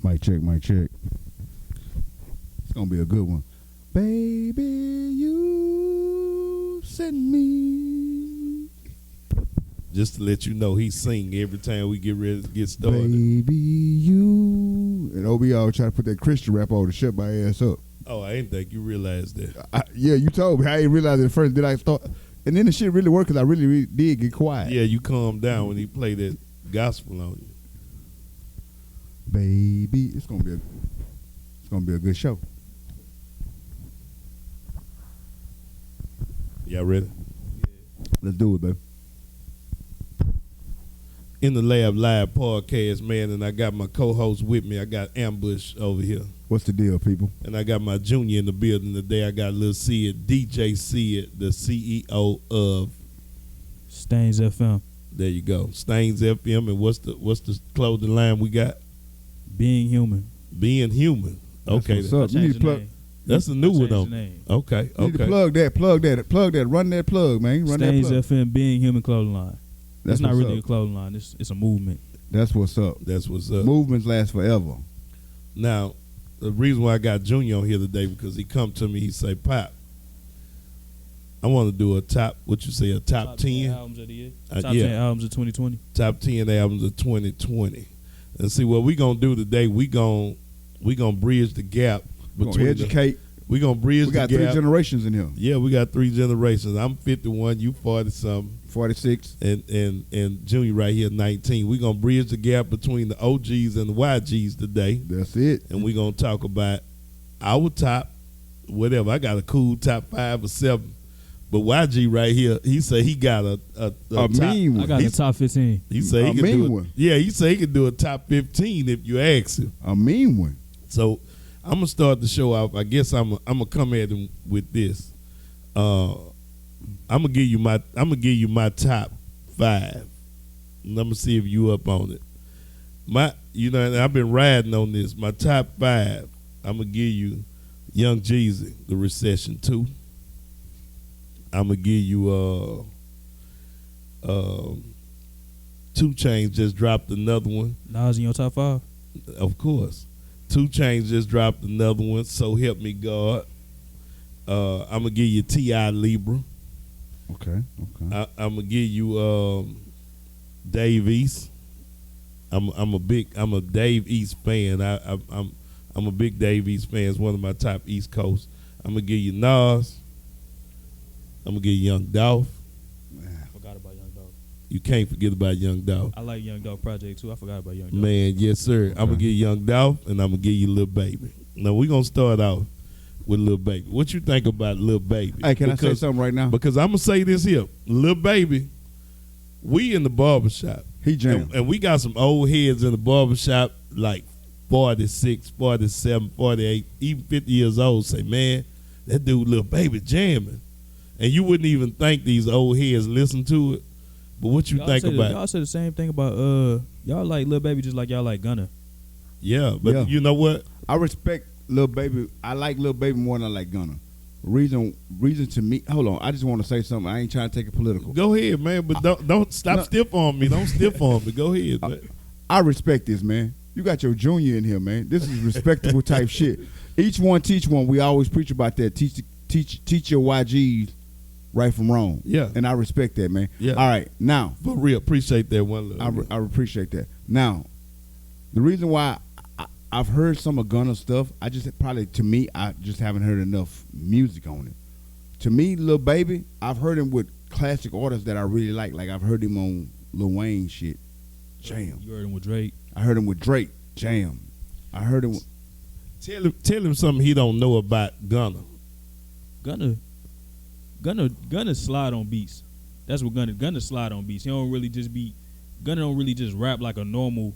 Mic check, mic check. It's gonna be a good one. Baby, you send me. Just to let you know, he sing every time we get ready to get started. Baby, you. And OB always try to put that Christian rap on to shut my ass up. Oh, I didn't think you realized that. Yeah, you told me. I didn't realize it at first. Then I thought, and then the shit really worked because I really did get quiet. Yeah, you calmed down when he played that gospel on you. Baby, it's gonna be a good show. Y'all ready? Let's do it, baby. In the Lab Live podcast, man, and I got my co-host with me. I got Ambush over here. What's the deal, people? And I got my junior in the building today. I got Lil Sid, DJ Sid, the CEO of StainsFM. There you go, StainsFM. And what's the clothing line we got? Being human. Being human. Okay, That's what's up. You need to plug. That's a new one on. on. Okay, You need to plug that. Run that plug, man. Run that plug. StainsFM Being Human clothing line. That's It's not really up. a clothing line. It's a movement. That's what's up. That's what's up. Movements last forever. Now, the reason why I got Junior on here today because he come to me. He say, "Pop, I want to do a top 10 albums of the year. Top 10 albums of 2020. Top 10 albums of 2020." And see what we gonna do today. We gonna bridge the gap We're between gonna educate. We gonna bridge We the got gap. 3 generations in here. Yeah, we got 3 generations. I'm 51. You 40 something. 46. And Junior right here 19. We gonna bridge the gap between the OGs and the YGs today. That's it. And we gonna talk about our top, whatever. I got a cool top 5 or 7. But YG right here, he say he got a top, mean one. I got the top 15. He say he A can mean do it. one. Yeah, he say he can do a top 15 if you ask him. A mean one. So I'm gonna start the show off. I guess I'm gonna come at him with this. I'm gonna give you my top 5. And I'm gonna see if you up on it. And I've been riding on this. My top 5. I'm gonna give you Young Jeezy, The Recession 2. I'm gonna give you 2 Chainz just dropped another one. Nas in your top 5? Of course. 2 Chainz just dropped another one. So Help Me God. I'm gonna give you T.I. Libra. Okay. I'm gonna give you Dave East. I'm a Dave East fan. I'm a big Dave East fan. It's one of my top East Coast. I'm gonna give you Nas. I'm gonna give you Young Dolph. I forgot about Young Dolph. You can't forget about Young Dolph. I like Young Dolph Project too. I forgot about Young Dolph. Man, yes sir. Okay. I'm gonna give you Young Dolph and I'm gonna give you Lil Baby. Now we're gonna start off with Lil Baby. What you think about Lil Baby? Hey, can I say something right now? Because I'm gonna say this here. Lil Baby, we in the barbershop. He jammed. And we got some old heads in the barbershop like 46, 47, 48, even 50 years old say, man, that dude Lil Baby jamming. And you wouldn't even think these old heads listen to it. But what you think about y'all say the same thing about y'all like Lil Baby just like y'all like Gunna. Yeah, but Yeah. you know what? I respect Lil Baby. I like Lil Baby more than I like Gunna. Reason to me. Hold on. I just want to say something. I ain't trying to take it political. Go ahead, man, but don't stop stiff on me. Don't stiff on me. Go ahead, man. I respect this, man. You got your junior in here, man. This is respectable type shit. Each one teach one. We always preach about that. Teach your YGs right from wrong. Yeah. And I respect that, man. Yeah. All right. Now, For real, appreciate that one. I appreciate that. Now, the reason why I've heard some of Gunna's stuff, I just haven't heard enough music on it. To me, Lil Baby, I've heard him with classic artists that I really like. Like I've heard him on Lil Wayne shit. Jam. You heard him with Drake. I heard him with Drake. Jam. I heard him with Tell him something he don't know about Gunna. Gunna slide on beats. That's what Gunna slide on beats. Gunna don't really just rap like a normal.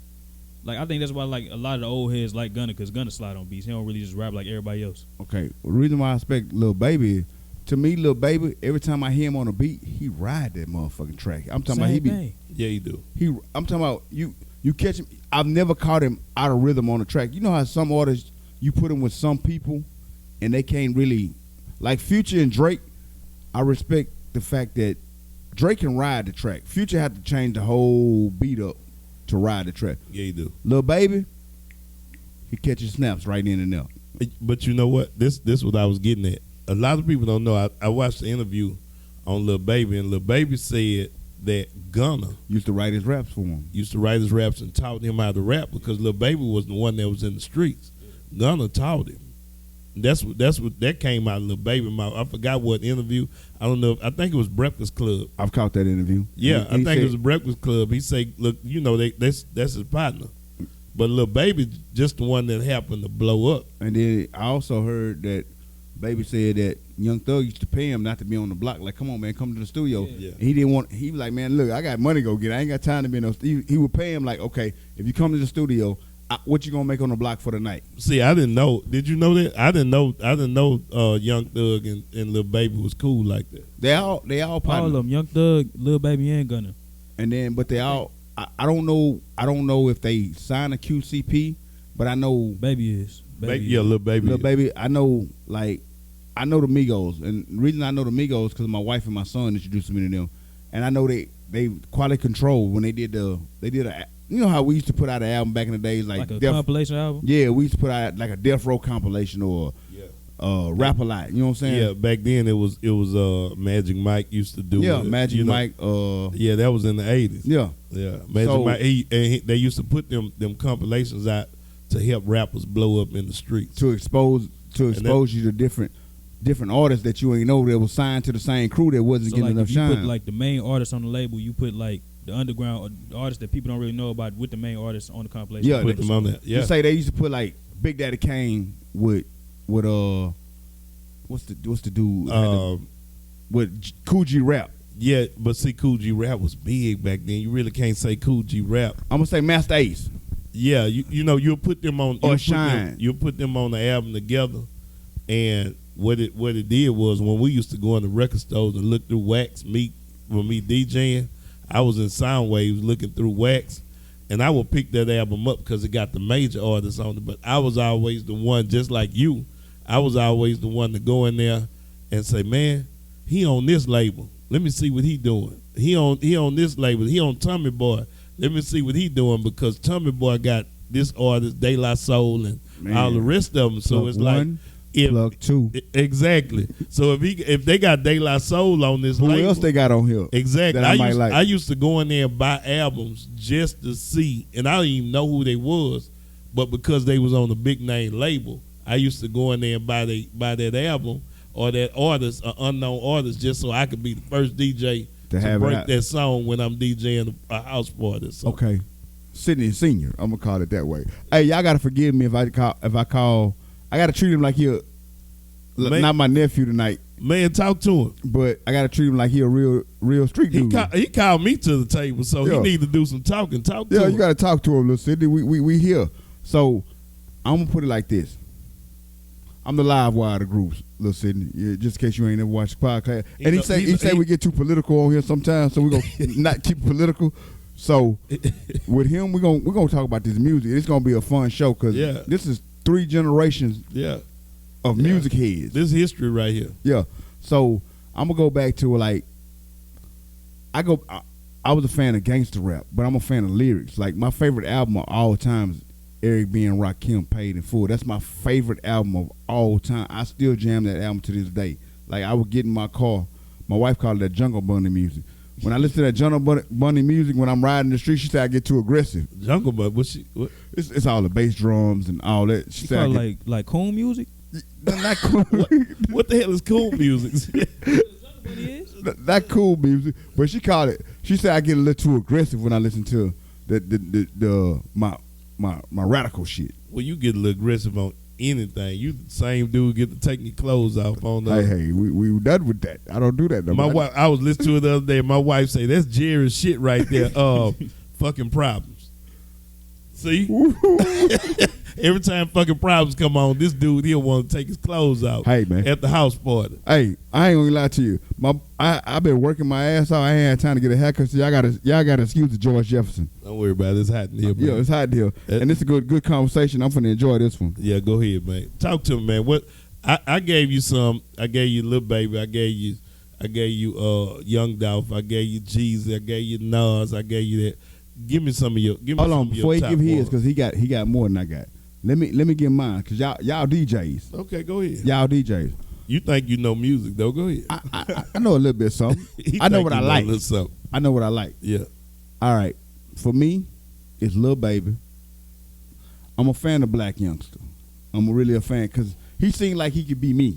Like I think that's why like a lot of the old heads like Gunna because Gunna slide on beats. He don't really just rap like everybody else. Okay. Well, the reason why I respect Lil Baby is, to me, Lil Baby, every time I hear him on a beat, he ride that motherfucking track. I'm talking about he be. Yeah, he do. I'm talking about you catch him. I've never caught him out of rhythm on the track. You know how some artists you put him with some people and they can't really, like Future and Drake. I respect the fact that Drake can ride the track. Future had to change the whole beat up to ride the track. Yeah, he do. Lil Baby, He catches snaps right in and out. But you know what? This what I was getting at. A lot of people don't know. I watched the interview on Lil Baby, and Lil Baby said that Gunna used to write his raps for him. Used to write his raps and taught him how to rap because Lil Baby was the one that was in the streets. Gunna taught him. That's what that came out of Lil Baby mouth. I forgot what interview. I don't know. I think it was Breakfast Club. I've caught that interview. Yeah, I think it was Breakfast Club. He said, "Look, you know, that's his partner." But Lil Baby just the one that happened to blow up. And then I also heard that Baby said that Young Thug used to pay him not to be on the block. Like, come on, man, come to the studio. Yeah. And he didn't want. He was like, man, look, I got money to go get. I ain't got time to be in no. He would pay him like, okay, if you come to the studio, what you gonna make on the block for the night? See, I didn't know. Did you know that? I didn't know. Young Thug and Lil Baby was cool like that. They all All partners. of them, Young Thug, Lil Baby, and Gunna. And then, but they all. I don't know. I don't know if they signed a QCP, but I know Baby is. Yeah, Lil Baby. Lil Baby. I know the Migos, and the reason I know the Migos because my wife and my son introduced me to them, and I know they quality control when they did a you know how we used to put out an album back in the days like a compilation album. Yeah, we used to put out like a Death Row compilation or Rap a Lot. You know what I'm saying? Yeah, back then it was Magic Mike used to do. Yeah, it, Magic Mike. Yeah, that was in the 80s. Yeah, Magic Mike. They used to put them compilations out to help rappers blow up in the streets to expose you to different artists that you ain't know that was signed to the same crew that wasn't getting enough shine. You put like the main artists on the label, you put like the underground artists that people don't really know about with the main artists on the compilation. Yeah, put them on that. Yeah, you say they used to put like Big Daddy Kane with what's the dude with Cool G Rap. Yeah, but see, Cool G Rap was big back then. You really can't say Cool G Rap. I'm gonna say Master Ace. Yeah, you know you'll put them on or Shine. You'll put them on the album together, and what it did was when we used to go in the record stores and look through wax. Me DJing, I was in Soundwaves looking through wax, and I would pick that album up because it got the major artists on it. But I was always the one, just like you. I was always the one to go in there and say, man, he on this label. Let me see what he doing. He on this label. He on Tommy Boy. Let me see what he doing because Tommy Boy got this artist, De La Soul, and all the rest of them. So Plug it's one, like Plug two. Exactly. So if they got De La Soul on this label, who else they got on here? Exactly. That I used to go in there and buy albums just to see, and I didn't even know who they was, but because they was on a big name label, I used to go in there and buy that album or that artist, an unknown artist, just so I could be the first DJ to break that song when I'm DJing a house party. So. Okay, Sydney Senior. I'm gonna call it that way. Hey, y'all gotta forgive me if I call. I gotta treat him like he not my nephew tonight. Man, talk to him. But I gotta treat him like he a real street dude. He called me to the table, so he need to do some talking. Talk to him. Yeah, you gotta talk to him, little Sydney. We here. So I'm gonna put it like this. I'm the live wire of the groups, little Sydney. Yeah, just in case you ain't never watched the podcast. And he say we get too political on here sometimes, so we're gonna not keep political. So with him, we're gonna talk about this music. It's gonna be a fun show because this is 3 generations of music heads. This history right here. Yeah. So I'm gonna go back to like I was a fan of gangster rap, but I'm a fan of lyrics. Like my favorite album of all time is Eric B. and Rakim, Paid in Full. That's my favorite album of all time. I still jam that album to this day. Like I would get in my car. My wife called it that Jungle Bunny music. When I listen to that Jungle Bunny music when I'm riding the street, she said I get too aggressive. Jungle Bunny, what? It's all the bass drums and all that. She said like cool music. Not cool. What the hell is cool music? Not cool music, but she called it. She said I get a little too aggressive when I listen to my radical shit. Well, you get a little aggressive on anything. You the same dude get to take your clothes off on the. Hey, we done with that. I don't do that no more. My wife, I was listening to it the other day. My wife say that's Jerry's shit right there. Fucking problems. See, every time fucking problems come on, this dude he'll want to take his clothes off. Hey man, at the house party. Hey, I ain't gonna lie to you. I've been working my ass off. I ain't had time to get a haircut. So y'all gotta excuse the George Jefferson. Don't worry about it. It's hot in here, bro. Yeah, it's hot in here, and it's a good conversation. I'm finna enjoy this one. Yeah, go ahead, man. Talk to me, man. What I gave you some. I gave you Lil Baby. I gave you Young Dolph. I gave you Jeezy. I gave you Nas. I gave you that. Give me some of your. Hold on, before he give his, because he got more than I got. Let me get mine, cause y'all DJs. Okay, go ahead. Y'all DJs. You think you know music though? Go ahead. I know a little bit something. I know what I like. I know what I like. Yeah. All right. For me, it's Lil Baby. I'm a fan of Black Youngster. I'm really a fan because he seemed like he could be me.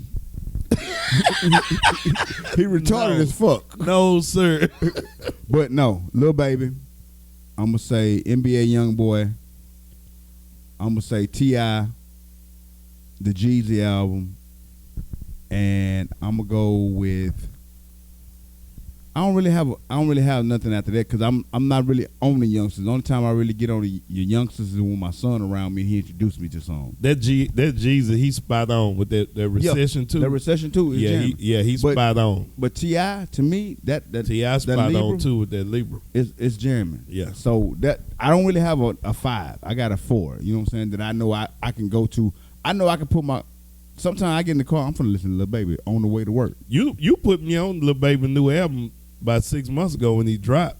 He retarded as fuck. No, sir. But no, Lil Baby. I'm going to say NBA Youngboy. I'm going to say T.I., the Jeezy album. And I'm going to go with, I don't really have nothing after that because I'm not really on the youngsters. The only time I really get on your youngsters is when my son around me and he introduced me to songs. That Jeezy, he's spot on with that Recession too. The Recession too. He's spot on. But T.I., to me, that T.I. spot Libra, on too with that Libra. It's jamming. Yeah. So that I don't really have a 5. I got a 4. You know what I'm saying? That I know I can go to. I know I can put my. Sometimes I get in the car. I'm finna listen to Lil Baby on the way to work. You put me on Lil Baby new album about 6 months ago when he dropped,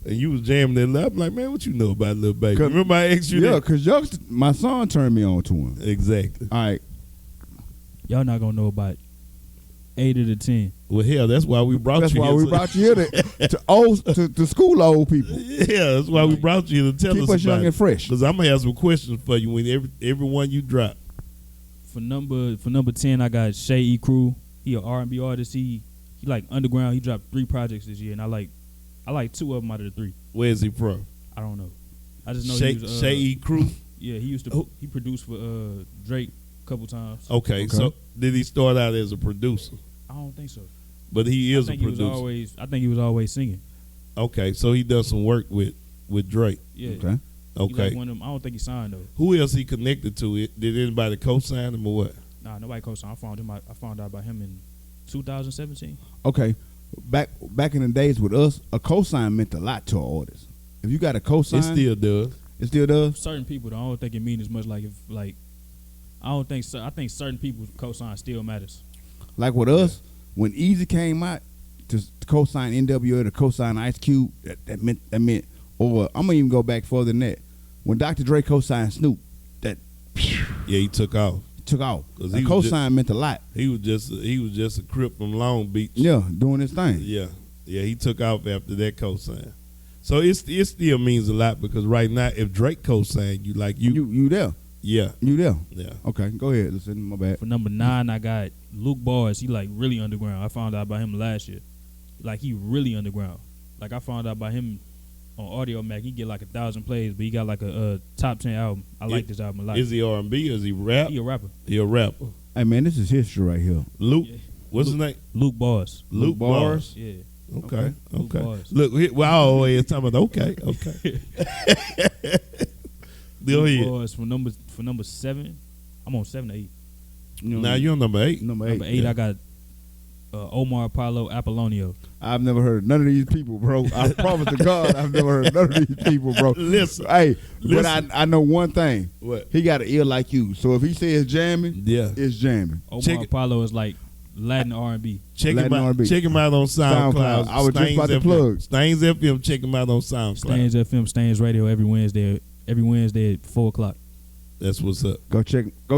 and you was jamming that love. I'm like, man, what you know about Lil Baby? Remember I asked you that? Yeah, because my son turned me on to him. Exactly. All right. Y'all not gonna know about 8 of the 10. Well, hell, that's why we brought you. That's why we brought you here to school old people. Yeah, that's why we brought you here to tell Keep us young and fresh. Because I'm gonna have some questions for you when every one you drop. For number 10, I got Shay E. Crew. He an R&B artist. He like underground. He dropped 3 projects this year, and I like 2 of them out of the 3. Where is he from? I don't know. I just know Shay, he was Shay E. Crew. Yeah, he used to. He produced for Drake a couple times. Okay, so did he start out as a producer? I don't think so. But he is a producer. I think he was always singing. Okay, so he does some work with Drake. Yeah. Okay. Okay. Like one of them, I don't think he signed though. Who else he connected to? Did anybody co-sign him or what? Nah, nobody co-signed. I found out about him in 2017. Okay. Back in the days with us, a cosign meant a lot to an artist. If you got a cosign, It still does. It still does. Certain people, though, I don't think it means as much. Like if I think certain people's cosign still matters. Like with us, when Easy came out to co-sign NWA, to co-sign Ice Cube, that meant. Or I'm gonna even go back further than that. When Dr. Dre co-signed Snoop, that he took off. That co-sign meant a lot. He was just a Crip from Long Beach. Yeah, doing his thing. Yeah, he took off after that co-sign. So it still means a lot because right now, if Drake co-signed you, like you there. Yeah. You there. Yeah. Okay, go ahead. Listen, my bad. For number 9, I got Luke Bars. He like really underground. I found out about him last year. Like he really underground. Like I found out about him on Audio Mac. He get like 1,000 plays, but he got like a top 10 album. I like this album a lot. Is he R&B? Is he rap? He a rapper. He a rapper. Hey man, this is history right here. Luke. Yeah. What's his name? Luke Bars. Luke Bars. Yeah. Okay. Bars. Look, we're always talking about okay. Luke Bars for number 7. I'm on 7 to 8. Now you're on number 8. Number 8. I got Omar Apollo Apollonio. I've never heard of none of these people, bro. I promise to God, I've never heard of none of these people, bro. Listen. But I know one thing. What? He got an ear like you. So if he says jamming, it's jamming. Omar Apollo is like Latin R&B. Check him out on SoundCloud. I was just about to plug. StainsFM, check him out on SoundCloud. StainsFM, Stains Radio every Wednesday at 4:00. That's what's up. Go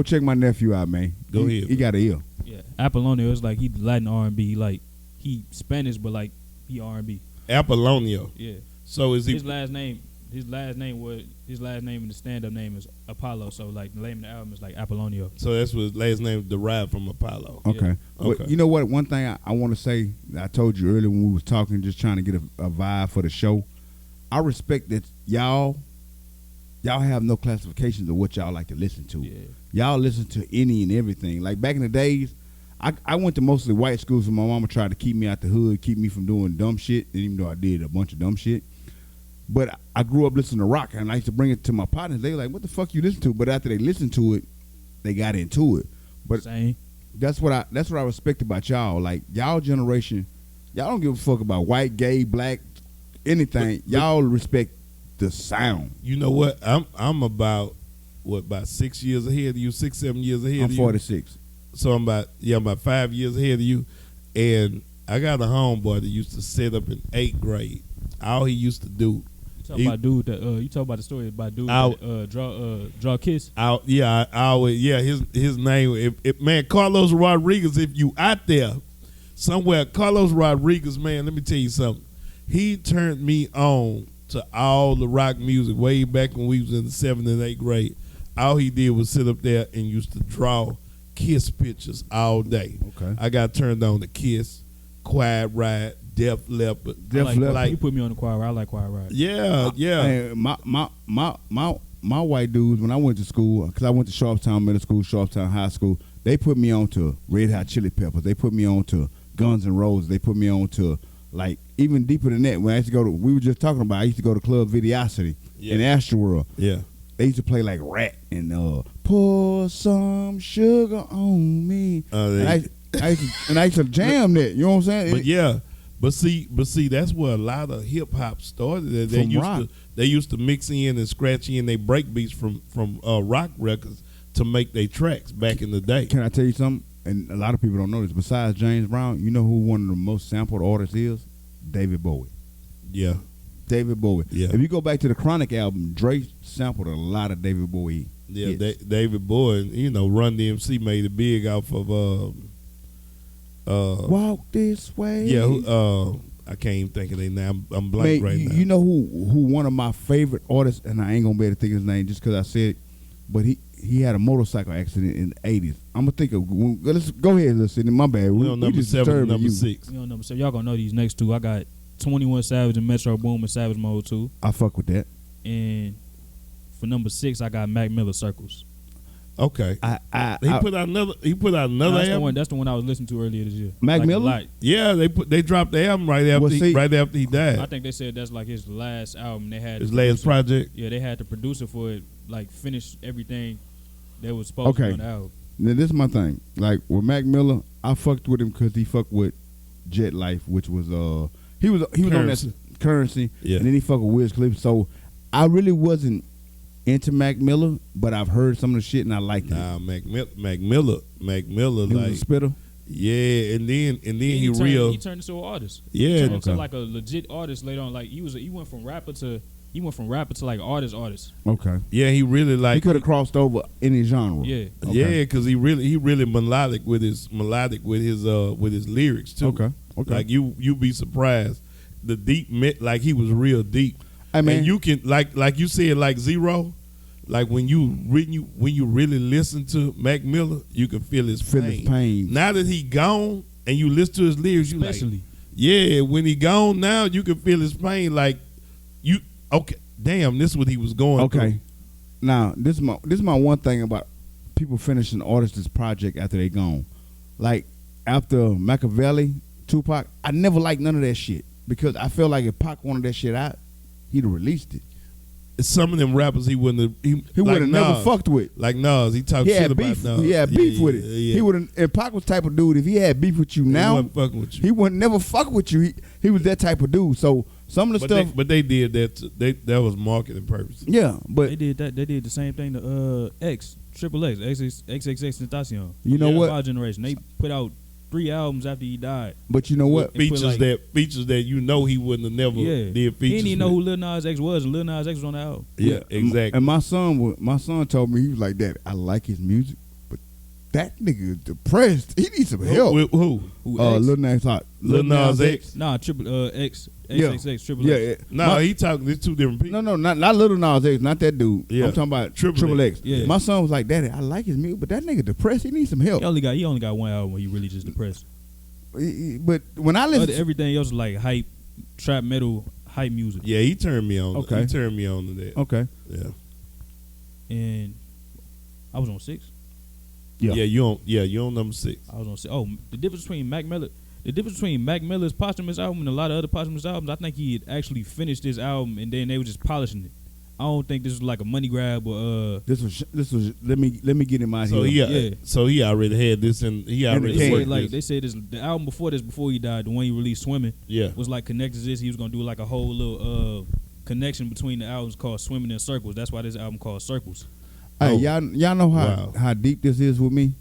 check my nephew out, man. Go ahead. He got an ear. Yeah, Apollonio is like he Latin R&B, like he Spanish, but like he R&B. Apollonio. Yeah. So is he? His last name in the stand-up name is Apollo. So like the name of the album is like Apollonio. So that's what his last name derived from Apollo. Okay. Yeah. But you know what? One thing I want to say, I told you earlier when we was talking, just trying to get a vibe for the show. I respect that y'all have no classifications of what y'all like to listen to. Yeah. Y'all listen to any and everything. Like back in the days, I went to mostly white schools, and my mama tried to keep me out the hood, keep me from doing dumb shit, even though I did a bunch of dumb shit. But I grew up listening to rock, and I used to bring it to my partners. They were like, what the fuck you listen to? But after they listened to it, they got into it. But Same. that's what I respect about y'all. Like y'all generation, y'all don't give a fuck about white, gay, black, anything. Y'all respect the sound. You know what? I'm about 6 years ahead of you, 6-7 years ahead of you. I'm 46. So I'm about 5 years ahead of you. And I got a homeboy that used to sit up in 8th grade. All he used to do talk about dude that you talk about the story about dude that draw kiss. I always his name. If man, Carlos Rodriguez. If you out there somewhere, Carlos Rodriguez, man, let me tell you something. He turned me on to all the rock music way back when we was in the 7th and 8th grade. All he did was sit up there and used to draw Kiss pictures all day. Okay. I got turned on to Kiss, Quiet Riot, Def Leppard. You put me on the Quiet Riot. I like Quiet Riot. Yeah. And my white dudes, when I went to school, because I went to Sharpstown Middle School, Sharpstown High School, they put me on to Red Hot Chili Peppers. They put me on to Guns N' Roses. They put me on to, like, even deeper than that. When I used to go to, we were just talking about, I used to go to Club Videosity in Astroworld. Yeah. They used to play like Rat and pour some sugar on me. I used to jam that. You know what I'm saying? But see, that's where a lot of hip hop started. They used to mix in and scratch in they break beats from rock records to make their tracks back in the day. Can I tell you something? And a lot of people don't know this. Besides James Brown, you know who one of the most sampled artists is? David Bowie. Yeah. David Bowie. Yeah. If you go back to the Chronic album, Dre sampled a lot of David Bowie. Yeah, David Bowie, Run DMC made it big off of Walk This Way. Yeah, I can't even think of their name. I'm blank now. You know who one of my favorite artists, and I ain't gonna be able to think of his name just because I said it, but he had a motorcycle accident in the 80s. I'm gonna think of. Let's go ahead, listen. My bad. We on number 7 and number 6. We on number 7. Y'all gonna know these next two. I got 21 Savage and Metro Boom and Savage Mode 2. I fuck with that. And for number 6, I got Mac Miller Circles. Okay. He put out another album. That's the one I was listening to earlier this year. Mac Miller? Yeah, they dropped the album right after he died. I think they said that's like his last album. They had his last project. Yeah, they had the producer for it, like finish everything that was supposed to be on the album. Now this is my thing. Like with Mac Miller, I fucked with him because he fucked with Jet Life, which was he was on that Currency, yeah. And then he fucked with Wiz Khalifa. So I really wasn't into Mac Miller, but I've heard some of the shit and I liked it. Nah, Mac Miller, he like was a spitter. Yeah, and then he turned into an artist. Yeah, he turned into like a legit artist later on. Like he went from rapper to like artist. Okay. Yeah, he really like he could have crossed over any genre. Yeah. Okay. Yeah, because he really melodic with his lyrics too. Okay. Like you be surprised. The deep like he was real deep. I mean, and you can like you said like Zero, like when you really listen to Mac Miller, you can feel his pain. Now that he gone and you listen to his lyrics, you especially like, yeah, when he gone now, you can feel his pain. Like you damn, this is what he was going through. Now this is my one thing about people finishing artists' project after they gone. Like after Machiavelli, Tupac, I never liked none of that shit because I feel like if Pac wanted that shit out, he'd have released it. Some of them rappers he wouldn't have never fucked with. Like Nas, he talked shit about Nas. He had beef with it. Yeah. He wouldn't. And Pac was the type of dude. If he had beef with you now, he wasn't fucking with you. He wouldn't never fuck with you. He was that type of dude. So some of the stuff. But they did that. That was marketing purpose. Yeah, but they did that. They did the same thing to Triple X, XXXTentacion. You know what? Our generation. They put out 3 albums after he died. But you know what? Features that he wouldn't have never did features. He didn't even know who Lil Nas X was, and Lil Nas X was on the album. Yeah, exactly. And my son told me, he was like, "Dad, I like his music, but that nigga is depressed. He needs some help." Who? Lil Nas X. Nah, Triple X, Yeah. XXX, Triple X. No, he talking. There's 2 different people. No, not Lil Nas X, not that dude. Yeah. I'm talking about Triple X. Yeah. My son was like, "Daddy, I like his music, but that nigga depressed. He needs some help." He only got one album where he really just depressed. But when I listen, everything else is like hype, trap metal, hype music. Yeah, he turned me on. Okay. He turned me on to that. Okay. Yeah. And I was on 6. Yeah, you on number 6. I was on 6. Oh, the difference between Mac Miller's posthumous album and a lot of other posthumous albums, I think he had actually finished his album and then they were just polishing it. I don't think this was like a money grab or this was let me get him out so here. So he already had this and he already they said this the album before he died, the one he released Swimming, was like connected to this. He was gonna do like a whole little connection between the albums called Swimming in Circles. That's why this album called Circles. Hey, y'all know how deep this is with me.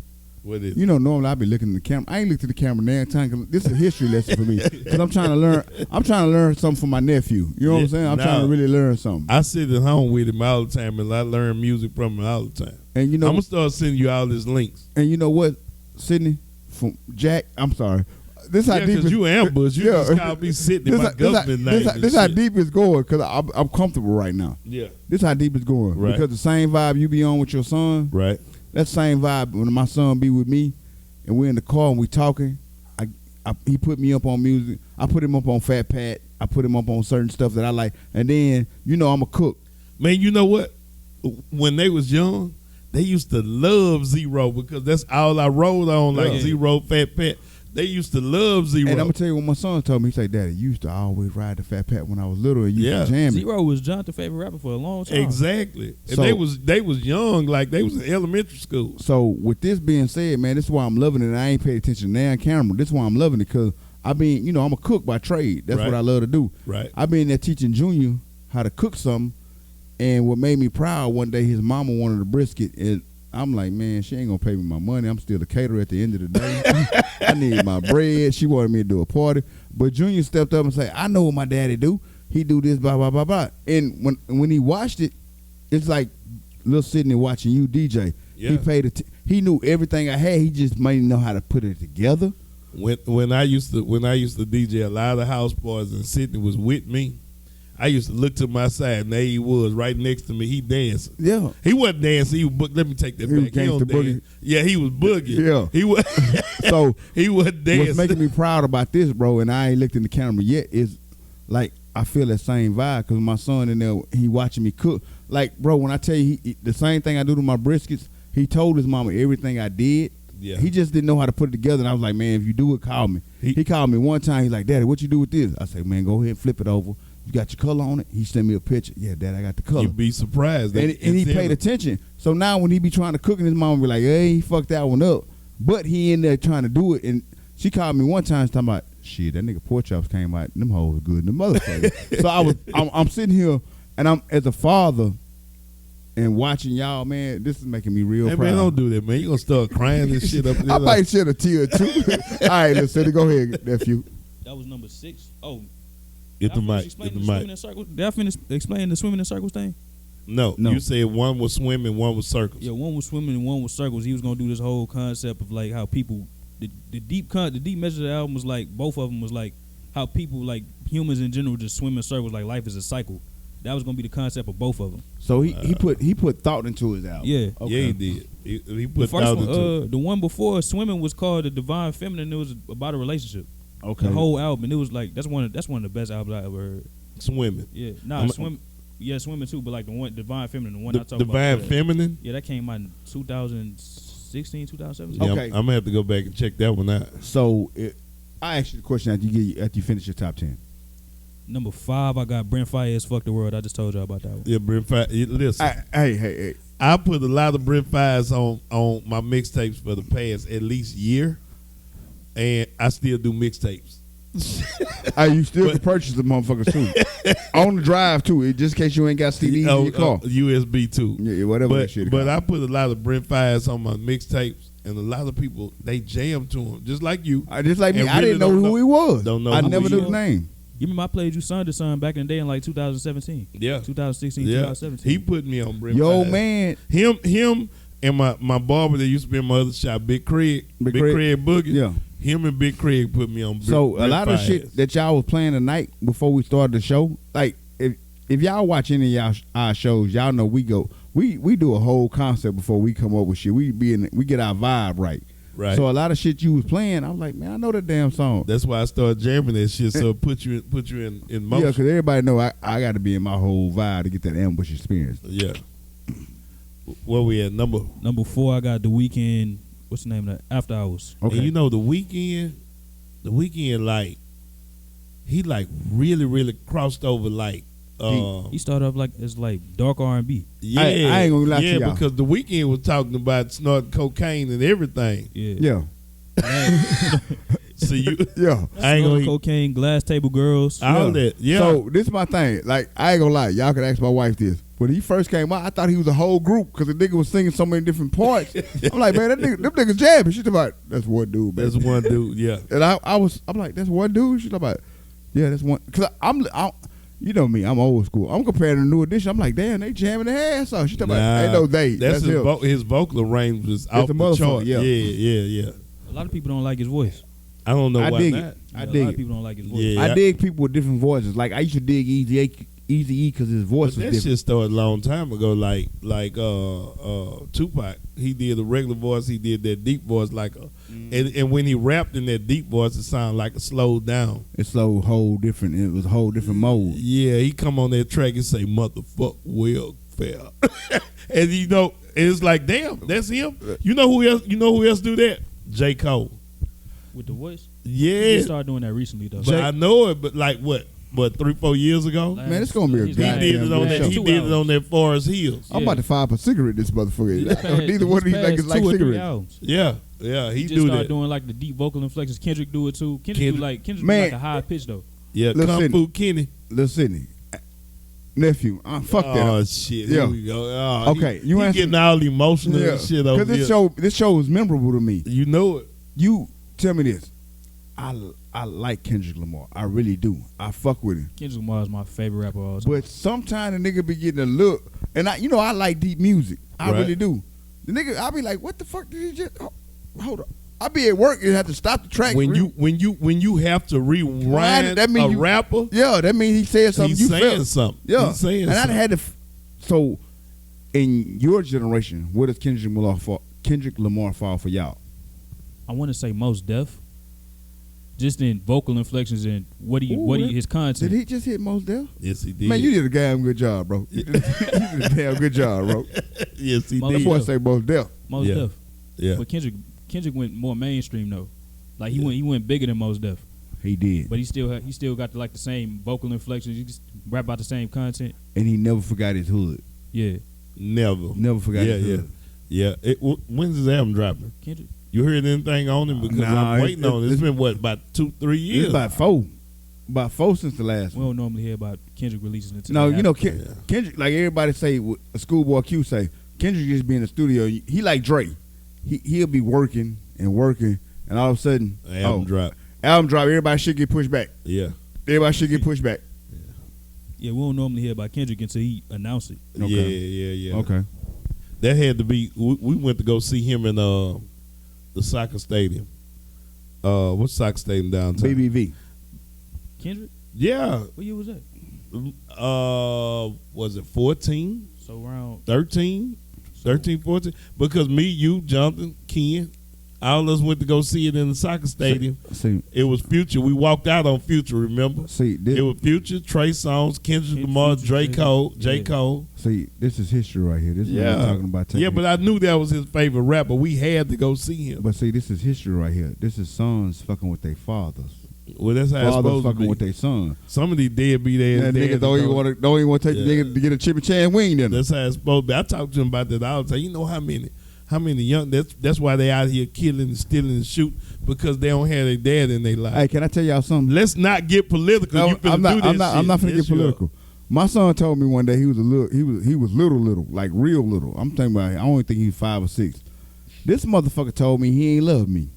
What is? You know, normally I be looking at the camera. I ain't looked at the camera now time because this is a history lesson for me. Because I'm trying to learn. I'm trying to learn something from my nephew. You know what I'm saying? I'm trying to really learn something. I sit at home with him all the time, and I learn music from him all the time. And you know, I'm gonna start sending you all these links. And you know what, Sydney, from Jack. I'm sorry. This how deep. Because you ambush. You just called me sitting in my government name. This how deep it's going because I'm comfortable right now. Yeah. This how deep it's going because the same vibe you be on with your son. Right. That same vibe when my son be with me, and we're in the car and we talking. He put me up on music. I put him up on Fat Pat. I put him up on certain stuff that I like. And then you know I'm a cook. Man, you know what? When they was young, they used to love Zero because that's all I rode on, like Zero, Fat Pat. They used to love Zero. And I'm gonna tell you what my son told me. He said, "Daddy, you used to always ride the Fat Pat when I was little, and you used to jam it." Zero was Jonathan's favorite rapper for a long time. Exactly. And So, they was young, like they was in elementary school. So with this being said, man, this is why I'm loving it. And I ain't paid attention now on camera. This is why I'm loving it because I'm a cook by trade. That's what I love to do. Right. I been there teaching Junior how to cook something, and what made me proud one day, his mama wanted a brisket, and I'm like, man, she ain't gonna pay me my money. I'm still a caterer at the end of the day. I need my bread. She wanted me to do a party, but Junior stepped up and said, "I know what my daddy do. He do this, blah blah blah blah." And when he watched it, it's like little Sydney watching you DJ. Yeah. He paid. He knew everything I had. He just might know how to put it together. When I used to DJ a lot of house parties and Sydney was with me, I used to look to my side, and there he was right next to me. He dancing. Yeah. He wasn't dancing. He was let me take that He was back. He don't gangsta boogie. dance. Yeah, he was boogie. Yeah. He was. So he wasn't dancing. what's making me proud about this, bro, and I ain't looked in the camera yet, is like I feel that same vibe because my son in there, he watching me cook. Like, bro, when I tell you the same thing I do to my briskets, he told his mama everything I did. Yeah. He just didn't know how to put it together, and I was like, man, if you do it, call me. He called me one time. He's like, Daddy, what you do with this? I say, man, go ahead and flip it over. You got your color on it? He sent me a picture. Yeah, Dad, I got the color. You'd be surprised. And he paid attention. So now when he be trying to cook, and his mom be like, hey, he fucked that one up. But he in there trying to do it. And she called me one time talking about, shit, that nigga pork chops came out. Them hoes good in the motherfucker. So I'm sitting here, and I'm as a father and watching y'all, man, this is making me real proud. Man, don't do that, man. You gonna start crying this shit up. I might shed a tear or two. All right, let's go ahead, nephew. That was number 6. Oh. Get the mic. Get the mic. Did I finish explaining the swimming in circles thing? No. You said one was swimming, one was circles. Yeah, one was swimming and one was circles. He was gonna do this whole concept of like how people, the deep message of the album was like both of them was like how people like humans in general just swim in circles, like life is a cycle. That was gonna be the concept of both of them. So he put thought into his album. Yeah, okay. Yeah, he did. He put the first thought one, into the one before swimming was called The Divine Feminine. It was about a relationship. Okay. The whole album, and it was like that's one of the best albums I ever heard. Swimming. Yeah, swimming. Yeah, swimming too, but like the one Divine Feminine, the one I talked about. Divine Feminine. Yeah, that came out in 2016, 2017. Yeah, Okay. I'm gonna have to go back and check that one out. So I asked you the question after you finish your top 10. Number 5, I got Brent Faiyaz, Fuck the World. I just told y'all about that one. Yeah, Brent Faiyaz. Listen, Hey. I put a lot of Brent Faiyaz on my mixtapes for the past at least year, and I still do mixtapes. You still can purchase the motherfuckers too. On the drive too, just in case you ain't got CDs in your car. USB too. Yeah, whatever that shit. But I put a lot of Brent Faiyaz on my mixtapes, and a lot of people they jam to him, just like you. Just like me, And I really didn't know who he was. Don't know. I who never he knew is. his name. You remember I played you Son to Son back in the day in like 2017. Yeah, 2016, yeah. 2017. He put me on Brent Yo, Faiyaz. man. Him and my barber that used to be in my other shop, Big Craig Boogie. Yeah. Him and Big Craig put me on. So a lot of Faiyaz. shit that y'all was playing tonight before we started the show, like if y'all watch any of our shows, y'all know we do a whole concept before we come up with shit. We get our vibe right. Right. So a lot of shit you was playing, I was like, man, I know that damn song. That's why I started jamming that shit. So put you in motion. Yeah, because everybody know I got to be in my whole vibe to get that ambush experience. Yeah. Where we at? Number 4, I got The Weeknd. What's the name of that? After Hours. Okay. And you know The Weeknd, like he like really crossed over like. He started off like it's like dark R&B. Yeah, I ain't gonna lie to y'all. Because The Weeknd was talking about snorting cocaine and everything. Yeah. So you, I ain't gonna cocaine, glass table girls, all that. Yeah. So this is my thing. Like I ain't gonna lie, y'all can ask my wife this. When he first came out, I thought he was a whole group because the nigga was singing so many different parts. I'm like, man, them niggas jamming. She's about, that's one dude, man. That's one dude, yeah. And I'm like, that's one dude. She's about, yeah, that's one. Cause I'm you know me, I'm old school. I'm comparing the New Edition. I'm like, damn, they jamming their ass off. She's talking about, ain't no they. That's his vocal range was off the chart. Yeah. A lot of people don't like his voice. I don't know why dig not. it. I A dig lot of it. people don't like his voice. Yeah. I dig people with different voices. Like I used to dig Eazy-E because his voice But was that different. shit started a long time ago. Like Tupac, he did a regular voice. He did that deep voice, and when he rapped in that deep voice, it sounded like a slowed down. It's so whole different. It was a whole different mode. Yeah, he come on that track and say "motherfuck welfare," and it's like, damn, that's him. You know who else? You know who else do that? J. Cole. With the voice? Yeah, He started doing that recently, though. but I know it. But like what 3-4 years ago, Man, it's gonna be a He's he goddamn did it on good that. show. He did it on that Forest Hills. I'm about to fire up a cigarette, this motherfucker. Neither one of these He's niggas passed like 2 or 3 cigarettes. albums. Yeah, he He just do started that. doing like the deep vocal inflections. Kendrick do it too. Kendrick do Man. like a high pitch though. Yeah, Listen. Kung Fu Kenny. Lil Sidney, nephew, fuck that. Oh shit! Yeah. Here we go. Oh, Okay, he you answer- getting all emotional and shit over Because here. this show is memorable to me. You know it. You tell me this. I like Kendrick Lamar. I really do. I fuck with him. Kendrick Lamar is my favorite rapper of all time. But sometimes the nigga be getting a look, and I like deep music. I Right. really do. The nigga, I be like, what the fuck did he just? Hold on. I be at work and have to stop the track. When you have to rewind that mean a you- rapper, Yeah, that means he said something. he's you saying felt. something. Yeah, He's saying and I something. had to. So, in your generation, what does Kendrick Lamar fall for y'all? I want to say Most Def. Just in vocal inflections and his content. Did he just hit Mos Def? Yes, he did. Man, you did a damn good job, bro. You did a damn good job, bro. yes, he Most That did. boy say Mos Def. Most Yeah. Def. Yeah, But Kendrick went more mainstream though. Like he went bigger than Most Def. He did, But he still got the same vocal inflections. You just rap about the same content. and he never forgot his hood. Yeah. never. Never forgot Yeah, his yeah, hood. yeah. When's his album dropping? Kendrick. You heard anything on him? Because Nah, I'm waiting on it. It's been what, about 2-3 years? It's about four since the last We one. don't normally hear about Kendrick releases until No, they you know, have- Kendrick, like everybody say, what a Schoolboy Q say, Kendrick just be in the studio. He like Dre. He'll be working, and all of a sudden, Album drop. album drop. Everybody should get pushed back. Yeah. Everybody should get pushed back. Yeah, we don't normally hear about Kendrick until he announced it. Okay. Yeah. Okay. That had to be. We went to go see him in the soccer stadium. What's soccer stadium downtown? BBV. Kendrick? Yeah. What year was that? Was it 14, So around 13, 14? Because me, you, Jonathan, Ken, all of us went to go see it in the soccer stadium. See, It was Future. We walked out on Future. Remember? this, It was Future, Trey Songz, Kendrick Lamar, Future, J. yeah. Cole. this is history right here. This is what Yeah. we're talking about. Yeah, but I knew that was his favorite rapper. We had to go see him. But see, this is history right here. This is sons fucking with their fathers. Well, that's how it's Fathers supposed to fucking be. with their son. Some of these deadbeat ass And niggas dads don't even want to take the Yeah. nigga to get a chip and chan wing. Then That's how it's supposed to be. I talked to him about that all the time. You know how many young. That's why they out here killing and stealing and shooting, because they don't have their dad in their life. hey, can I tell y'all something? Let's not get political. No, You finna I'm not. do this I'm not. I'm not shit. finna Yes, get you are. political. My son told me one day he was a little. He was little, like real little. I'm talking about. I only think he was 5 or 6. This motherfucker told me he ain't love me.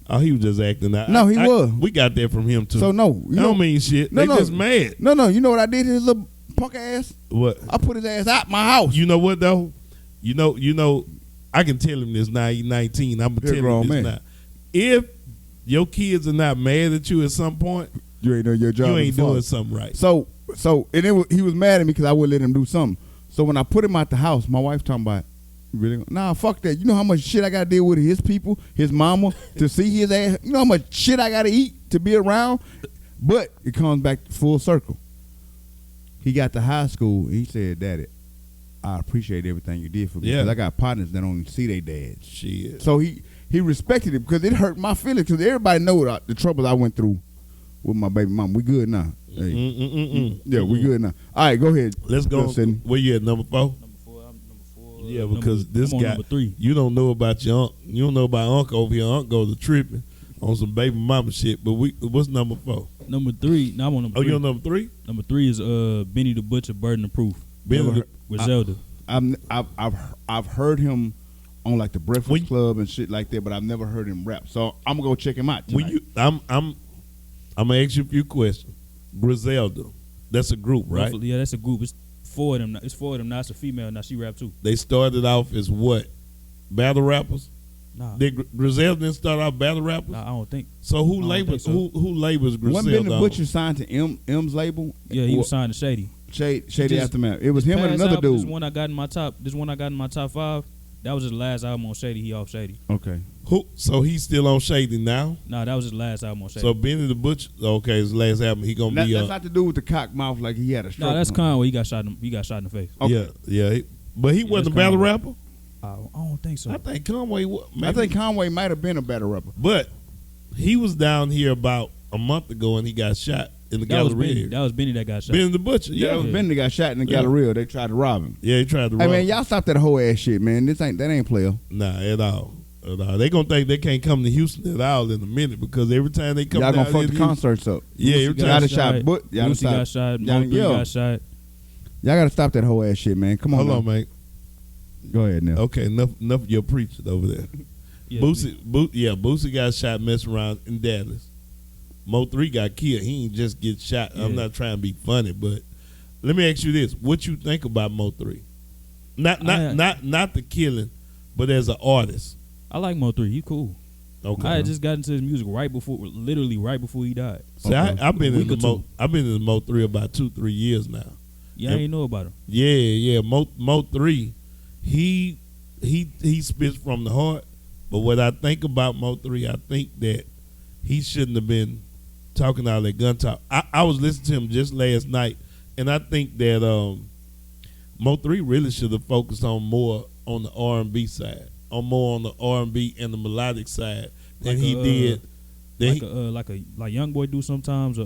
Oh, he was just acting out. No, he was. We got that from him too. So no, you That know, don't mean shit. No, They no. just mad. no. You know what I did to his little punk ass? What? I put his ass out my house. You know what though? You know. I can tell him this now. He's 19. I'm gonna You're a tell grown him this man. now. If your kids are not mad at you at some point, You ain't doing your job. you as ain't a father. doing something right. So and he was mad at me because I wouldn't let him do something. So when I put him out the house, my wife talking about, "You really? Nah, fuck that. You know how much shit I gotta deal with his people, his mama, to see his ass. You know how much shit I gotta eat to be around." But it comes back full circle. He got to high school and he said, "Daddy, I appreciate everything you did for me. Yeah. Because I got partners that don't even see their dad." Shit. So he respected it because it hurt my feelings because everybody know the troubles I went through with my baby mama. We good now. Hey. Yeah, we good now. All right, go ahead. Let's go. Sydney. Where you at, number 4? Number 4. I'm number 4. Yeah, because this I'm on guy, number 3. you don't know about your uncle. You don't know about Uncle over here. Uncle goes to tripping on some baby mama shit. But what's number 4? Number 3. Now I'm on number 3. Oh, you on number 3? Number 3 is Benny the Butcher, Burden of Proof. Griselda. I've heard him on like the Breakfast Club and shit like that, but I've never heard him rap. So I'm gonna go check him out tonight. I'm gonna ask you a few questions. Griselda, that's a group, right? Yeah, that's a group. It's 4 of them. It's 4 of them. Now it's a female. Now she rap too. They started off as what? Battle rappers? Nah. Griselda didn't start off battle rappers? Nah, I don't think. So who labels Griselda? Wasn't Benny Butcher signed to M's label? Yeah, he was signed to Shady. Shady Aftermath. It was him and another album, dude. This one I got in my top 5. That was his last album on Shady. He off Shady. Okay. So he's still on Shady now? Nah, that was his last album on Shady. So Benny the Butcher, okay, his last album. He gonna be. That's not to do with the cock mouth like he had a stroke. Nah, that's Conway. He got shot in the face. Okay. Yeah. But he wasn't a battle rapper. I don't think so. I think Conway. I think Conway might have been a battle rapper. But he was down here about a month ago and he got shot in the Galleria. That was Benny that got shot. Benny the Butcher. Yeah, that was Benny that got shot in the Galleria. They tried to rob him. Yeah, he tried to rob him. Hey man, y'all stop that whole ass shit, man. That ain't player. Nah, at all. They gonna think they can't come to Houston at all in a minute because every time they come y'all down gonna fuck the concerts up. Yeah, every time y'all got shot. Y'all got shot. Mo3 got shot. Y'all gotta stop that whole ass shit, man. Come on. Hold on, man. Go ahead now. Okay, enough of your preaching over there. Yeah, Boosie got shot messing around in Dallas. Mo3 got killed. He ain't just get shot. Yeah. I'm not trying to be funny, but let me ask you this: what you think about Mo3? Not the killing, but as an artist. I like Mo3. He cool. Okay. I had just got into his music literally right before he died. See, okay. I've been in the Mo3 about 2-3 years now. Yeah, I ain't know about him. Yeah. Mo3, he spits from the heart. But what I think about Mo3, I think that he shouldn't have been talking all that gun talk. I was listening to him just last night, and I think that Mo3 really should have focused on more on the R&B side, on more on the R&B and the melodic side than he did. Like YoungBoy do sometimes.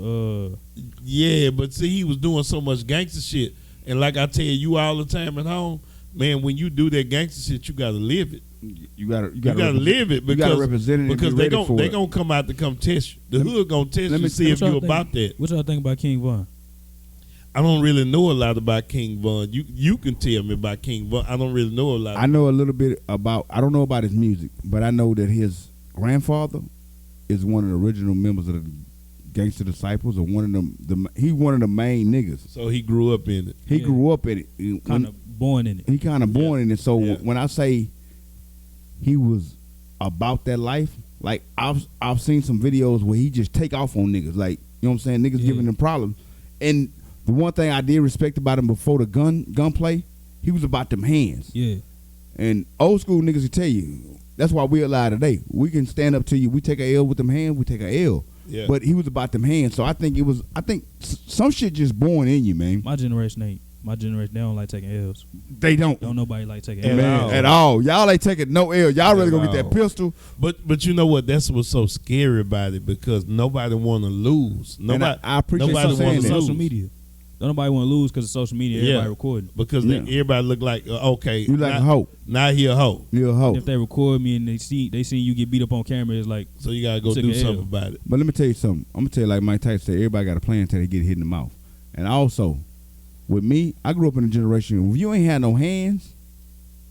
Yeah, but see, he was doing so much gangster shit, and like I tell you all the time at home, man, when you do that gangster shit, you gotta live it. You gotta live it because you gotta represent it because they gonna come out to come test you. The hood gonna test you to see if you about that. What y'all think about King Von? I don't really know a lot about King Von. You can tell me about King Von. I don't really know a lot. I know a little bit about. I don't know about his music, but I know that his grandfather is one of the original members of the Gangster Disciples, or one of them. He one of the main niggas. So he grew up in it. He grew up in it. Kind of born in it. He kind of born in it. So when I say he was about that life, like I've seen some videos where he just take off on niggas, like, you know what I'm saying, niggas giving him problems. And the one thing I did respect about him before the gunplay, he was about them hands. Yeah. And old school niggas will tell you, that's why we're alive today. We can stand up to you. We take a L with them hands, we take a L. Yeah. But he was about them hands. So I think some shit just born in you, man. My generation, they don't like taking L's. They don't. Don't nobody like taking L's. At all. Y'all ain't taking no L. Y'all really gonna get that pistol. But you know what? That's what's so scary about it, because nobody want to lose. Nobody. I appreciate nobody saying that. Social media. Don't nobody want to lose because of social media. Everybody recording. Because everybody look like, okay. You like a hoe. Now he a hoe. You a hoe. If they record me and they see you get beat up on camera, it's like, so you gotta go do something about it. But let me tell you something. I'm gonna tell you, like Mike Tyson said, everybody got a plan until they get hit in the mouth. And also, with me, I grew up in a generation, if you ain't had no hands,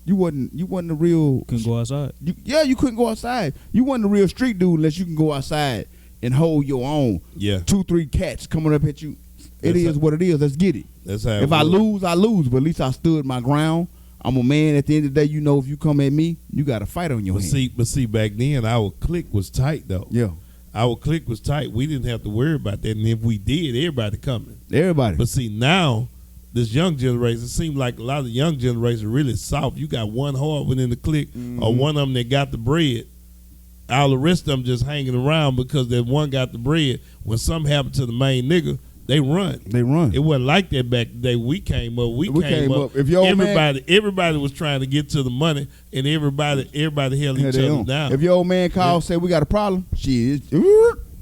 you wasn't the real. Couldn't go outside. You couldn't go outside. You wasn't the real street dude unless you can go outside and hold your own. Yeah. 2-3 cats coming up at you. It is what it is. Let's get it. That's how. If I lose, I lose. But at least I stood my ground. I'm a man. At the end of the day, you know, if you come at me, you got a fight on your hands. But see, back then our clique was tight though. Yeah. Our clique was tight. We didn't have to worry about that. And if we did, everybody coming. Everybody. But see, now this young generation, it seems like a lot of the young generation really soft. You got one hard one in the clique, or one of them that got the bread. All the rest of them just hanging around because that one got the bread. When something happened to the main nigga, they run. It wasn't like that back then. We came up. We came up. If your everybody was trying to get to the money, and everybody held each other down. If your old man called, say we got a problem, shit.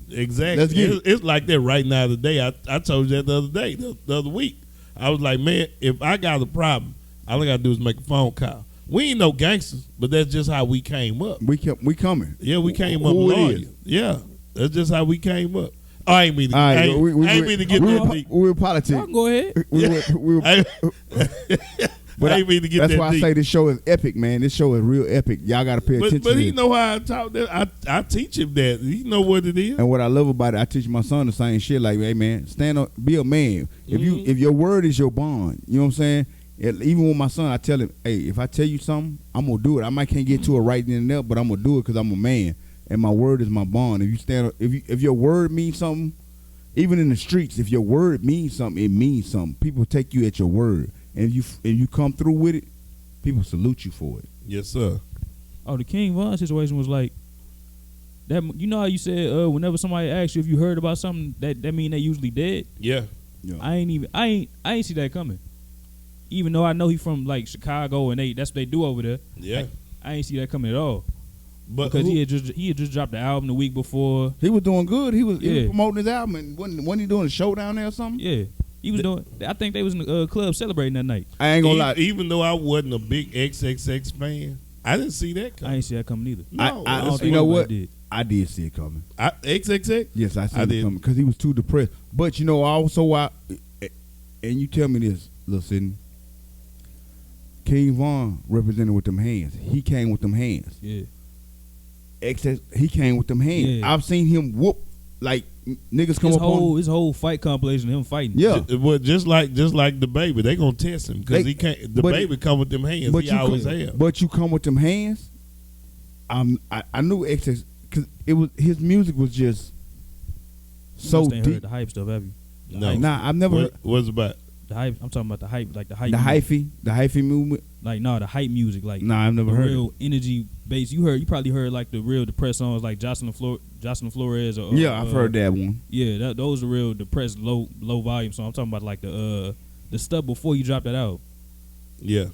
Exactly. Let's get it. It's like that right now today. I told you that the other day, the other week. I was like, man, if I got a problem, all I gotta do is make a phone call. We ain't no gangsters, but that's just how we came up. We coming. Yeah, we came up loyal. Yeah, that's just how we came up. Oh, I ain't mean to. All right, I ain't mean to get that deep. we were politics. Y'all go ahead. But I ain't mean to get that's that why deep. I say this show is epic, man. This show is real epic. Y'all got to pay attention. But to he it. know how I talk. That I teach him that. He know what it is. And what I love about it, I teach my son the same shit. Like, hey man, stand up, be a man. If your word is your bond, you know what I'm saying. Even with my son, I tell him, hey, if I tell you something, I'm gonna do it. I might can't get to it right then and there, but I'm gonna do it because I'm a man, and my word is my bond. If you stand, if your word means something, even in the streets, if your word means something, it means something. People take you at your word, and if you come through with it, people salute you for it. Yes, sir. Oh, the King Von situation was like that. You know how you said whenever somebody asks you if you heard about something, that mean they usually dead. Yeah. I ain't see that coming. Even though I know he from like Chicago and that's what they do over there. Yeah. I ain't see that coming at all. But Because he had just dropped the album the week before. He was doing good. He was Yeah. promoting his album, and wasn't he doing a show down there or something? Yeah, he was doing. I think they was in the club celebrating that night. I ain't gonna lie. Even though I wasn't a big XXX fan, I didn't see that I coming. ain't see that coming either. No, I don't you think know nobody what? did. I did see it coming. XXX? Yes, I I see it did. coming because he was too depressed. But you know, also and you tell me this, Lil Sidney. King Von represented with them hands. He came with them hands. Yeah, He came with them hands. Yeah. I've seen him whoop like niggas come his whole fight compilation of him fighting. Yeah. Well, just like the baby, they gonna test him because he can't. The but- baby come with them hands. He always have. But you come with them hands. I knew XX because it was his music was just so You ain't heard deep. the hype stuff, have you? The No. hype, Nah, I've never heard What's about? the hype. I'm talking about the hype, like the hype. the music. hyphy movement. Like the hype music, like Nah, I've never the heard real energy bass. You probably heard like the real depressed songs like Jocelyn Flores. Or, Yeah, I've heard that one. Yeah, those are real depressed, low volume songs. I'm talking about like the stuff before you dropped that album. Yeah.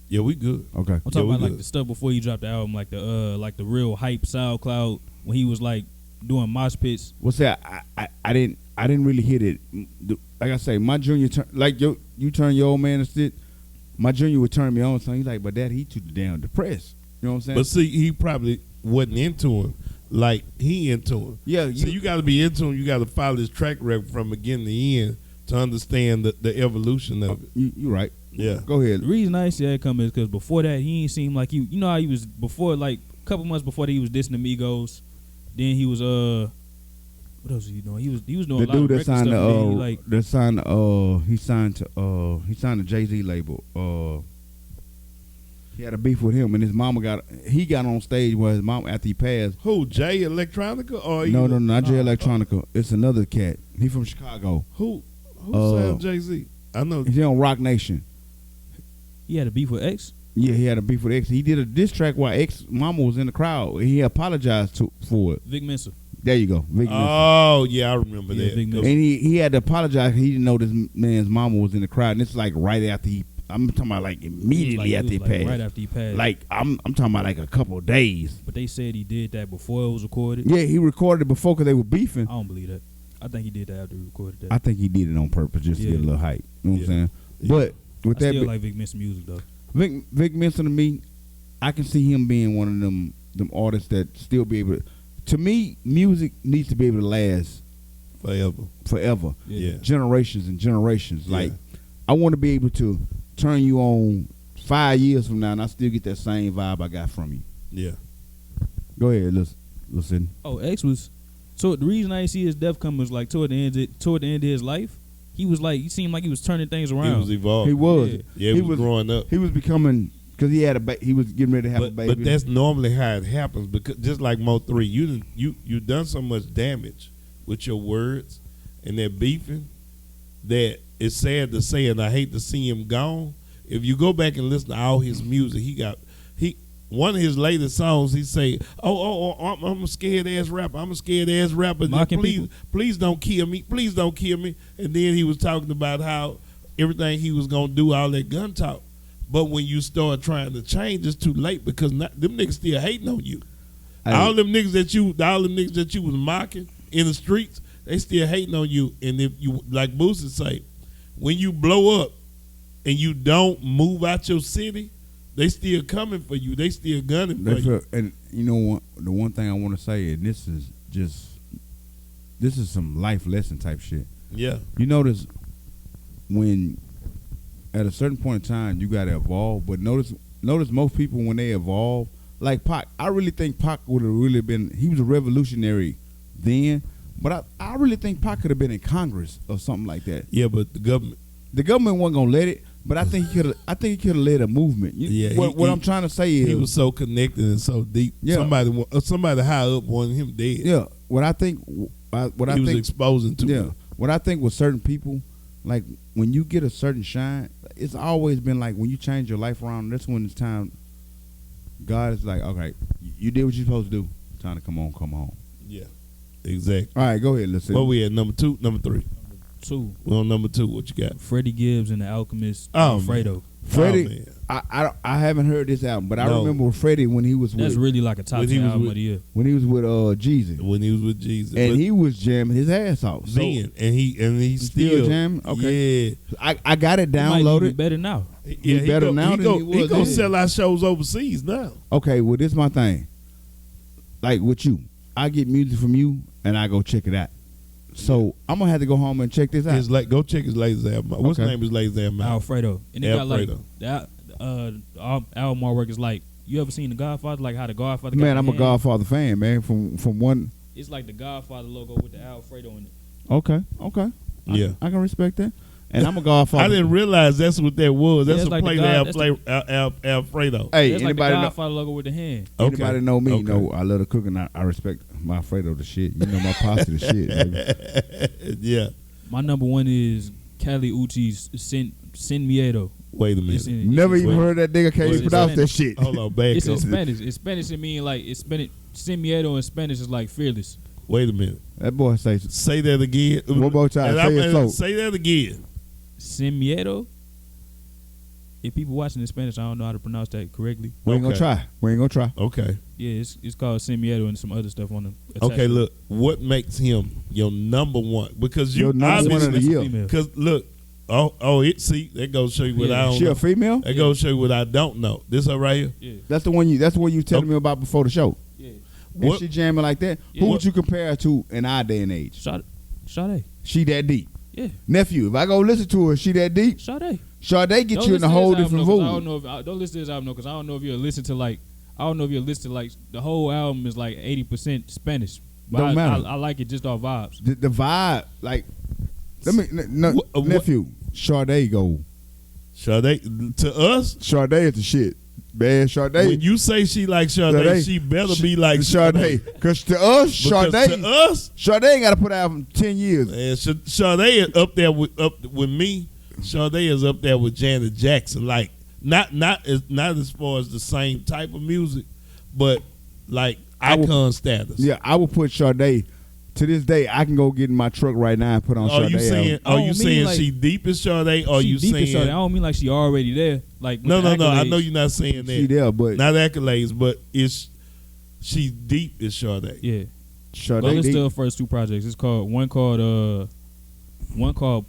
Yeah, we good. Okay. I'm talking we about like good. the stuff before you dropped the album, like the real hype SoundCloud when he was like doing mosh pits. What's that? I didn't really hit it. Like I say, my junior like you turn your old man and shit. My junior would turn me on, so he's like, but Dad, he too damn depressed. You know what I'm saying? But see, he probably wasn't into him like he into him. Yeah, So you got to be into him. You got to follow his track record from beginning to end to understand the evolution of it. You right. Yeah. Go ahead. The reason I ain't see that coming is because before that he ain't seem like you know how he was before, like a couple months before that he was dissing the Migos. Then he was what else was he doing? He was doing The a lot of dude that record signed stuff. the And then he, like he signed the Jay-Z label. He had a beef with him, and his mama got on stage where his mom after he passed. Who, Jay Electronica or No, either? not Jay Nah. Electronica. It's another cat. He from Chicago. Who Uh, signed Jay-Z? I know. He's on Rock Nation. he had a beef with X. Yeah, he had a beef with X. He did a diss track while X mama was in the crowd. He apologized for it. Vic Mensa. There you go, Vic Mensa. Oh, yeah, I remember Yeah, that. Big Mensa. And he had to apologize. He didn't know this man's mama was in the crowd. And it's like right after I'm talking about like immediately after he passed. Right after he passed. Like I'm talking about like a couple of days. But they said he did that before it was recorded. Yeah, he recorded it before because they were beefing. I don't believe that. I think he did that after he recorded that. I think he did it on purpose just to Yeah. get a little hype. You know what I'm saying? Yeah. But with I that, still like Vic Mensa music though. Vic Mensa to me, I can see him being one of them artists that still be able to me, music needs to be able to last forever. Yeah. Generations and generations. Yeah. Like I want to be able to turn you on 5 years from now and I still get that same vibe I got from you. Yeah. Go ahead, listen. Oh, X was. So the reason I didn't see his death come was like toward the end of his life. He was like, he seemed like he was turning things around. He was evolved. He was. Yeah. Yeah, he was growing up. He was becoming because he had he was getting ready to have a baby. But that's normally how it happens because just like Mo3, you done so much damage with your words and that beefing that it's sad to say, and I hate to see him gone. If you go back and listen to all his music, one of his latest songs, he say, I'm a scared ass rapper. I'm a scared ass rapper. Mocking people. Please don't kill me. Please don't kill me. And then he was talking about how everything he was gonna do, all that gun talk. But when you start trying to change, it's too late because them niggas still hating on you. All them niggas that you was mocking in the streets, they still hating on you. And if you, like Boosie say, when you blow up and you don't move out your city, they still coming for you. They still gunning for you. And you know what? The one thing I want to say, and this this is some life lesson type shit. Yeah. You notice when at a certain point in time you gotta evolve, but notice most people when they evolve, like Pac, I really think Pac would have really been, he was a revolutionary then, but I really think Pac could have been in Congress or something like that. Yeah, but the government wasn't gonna let it, but I think he could have led a movement. What I'm trying to say is he was so connected and so deep. Yeah. Somebody high up wanted him dead. Yeah, what I think He was exposing to yeah, him. what I think with certain people, like when you get a certain shine, it's always been like when you change your life around, that's when it's time. God is like, okay, you did what you're supposed to do. Time to come home. Yeah, exactly. All right, go ahead. Let's see. What we at, number 2, number 3? 2. We're on number 2. What you got? Freddie Gibbs and the Alchemist. Oh, Alfredo. Freddie, Oh, I haven't heard this album, but I No. remember Freddie when he was That's with really like a top When he 10 was album with- of the year. Jeezy, when he was with Jesus, and But he was jamming his ass off. So then and he still jamming? Okay. Yeah, I got it He might be downloaded. better now. yeah. He better go, now he than go, he was He gonna then. sell our shows overseas now. Okay, well, this is my thing. Like with you, I get music from you, and I go check it out. So I'm gonna have to go home and check this out. His go check his latest album. What's Okay. his name? His latest album. Alfredo. And it got like Alfredo. the album artwork is like, you ever seen The Godfather? Like how The Godfather got Man, the I'm a hand? Godfather fan, man. From one. It's like the Godfather logo with the Alfredo in it. Okay. Yeah. I can respect that. And I'm a Godfather. I didn't realize that's what that was. Yeah, That's it's a like the play God- to Alfredo. Hey, That's like the anybody know? Godfather logo with the hand. Anybody know me? Okay. Know I love the cooking. I respect my Alfredo the shit. You know my pasta the shit. Baby. Yeah. My number 1 is Cali Uchis Sin Miedo. Wait a It's minute. in, Never it's, even heard that nigga can't Wait, even it's pronounce Spanish. that shit. Hold on, back it's in up. Spanish. In Spanish it means like it's Spanish. Sin Miedo in Spanish is like fearless. Wait a minute. That boy says Say that again. One more time. And Say it slow. Say that again. Sin Miedo. If people watching in Spanish, I don't know how to pronounce that correctly. we ain't gonna try. Okay. Yeah, it's called Sin Miedo and some other stuff on the. Okay, look. What makes him your number 1? Because you Your number one of the obviously. year. Because look. See, that goes to show you what Yeah. I don't She know. a female? That goes to show you what I don't know. This her right here? Yeah, That's the one you telling me about before the show. yeah. And What- she jamming like that. Yeah. Who would you compare her to in our day and age? Sade. She that deep. Yeah, Nephew, if I go listen to her, she that deep. Sade. Sade get Don't you in listen a to whole this album, different though, 'cause mood. I don't know if don't listen to this album because I don't know if you'll listen to like the whole album is like 80% Spanish. But Don't matter. I like it just off vibes. The vibe, like, let me, What- nephew, Sade go. Sade, to us, Sade is the shit. Man, Sade. when you say she like Sade, she better be like Sade. Because to us, Because Sade, to us, Sade ain't got to put out in 10 years. man, Sade is up there with me. Sade is up there with Janet Jackson. Like not as far as the same type of music, but like icon status. Yeah, I would put Sade. To this day, I can go get in my truck right now and put on Are Sade. you saying? album. I Are don't you mean saying like- she deep as Sade? Or She you deep as saying? Sade. I don't mean like she already there. Like with No. the I accolades. know you're not saying She that. there, but Not accolades, but it's she deep as Sade. Yeah. Sade Go listen deep. to her first 2 projects. It's called one called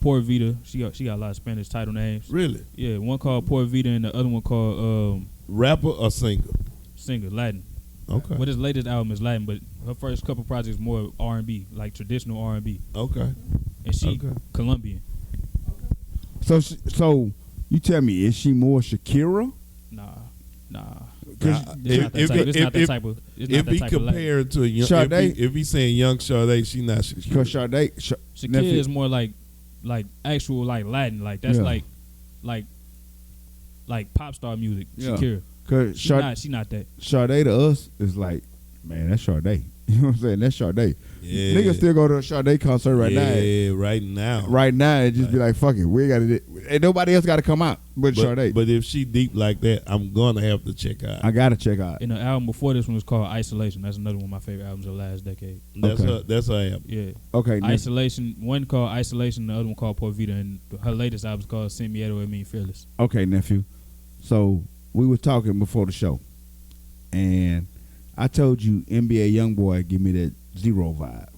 Por Vida. She got a lot of Spanish title names. Really, Yeah, one called Por Vida and the other one called rapper or singer? Singer Latin. Okay, But his latest album is Latin, but her first couple projects more R&B, like traditional R&B, okay. and she Okay. Colombian. So you tell me, is she more Shakira? Nah. Cause It's not that type. It's not that type of. It's not If that he type of Latin. compared to a young, Sade? if he saying young Sade, she not Cause Shakira. Sade, Shakira nephew. is more like actual like Latin, like that's Yeah. like pop star music. Yeah. Shakira. Cause She not that. Sade to us is like, man, that's Sade. You know what I'm saying? That's Sade. Yeah. Niggas still go to a Sade concert right now. Yeah, right now. Right now, and just be like, fuck it, we ain't got to. And nobody else got to come out but Sade. But if she deep like that, I'm gonna have to check her out. I gotta check out. And the album before this one was called Isolation. That's another one of my favorite albums of the last decade. That's Okay. her. That's her album. Yeah. Okay, Isolation. One called Isolation, the other one called Por Vida, and her latest album is called Sin Miedo, it mean Fearless. okay, nephew. So we were talking before the show, and I told you NBA YoungBoy give me that zero vibe.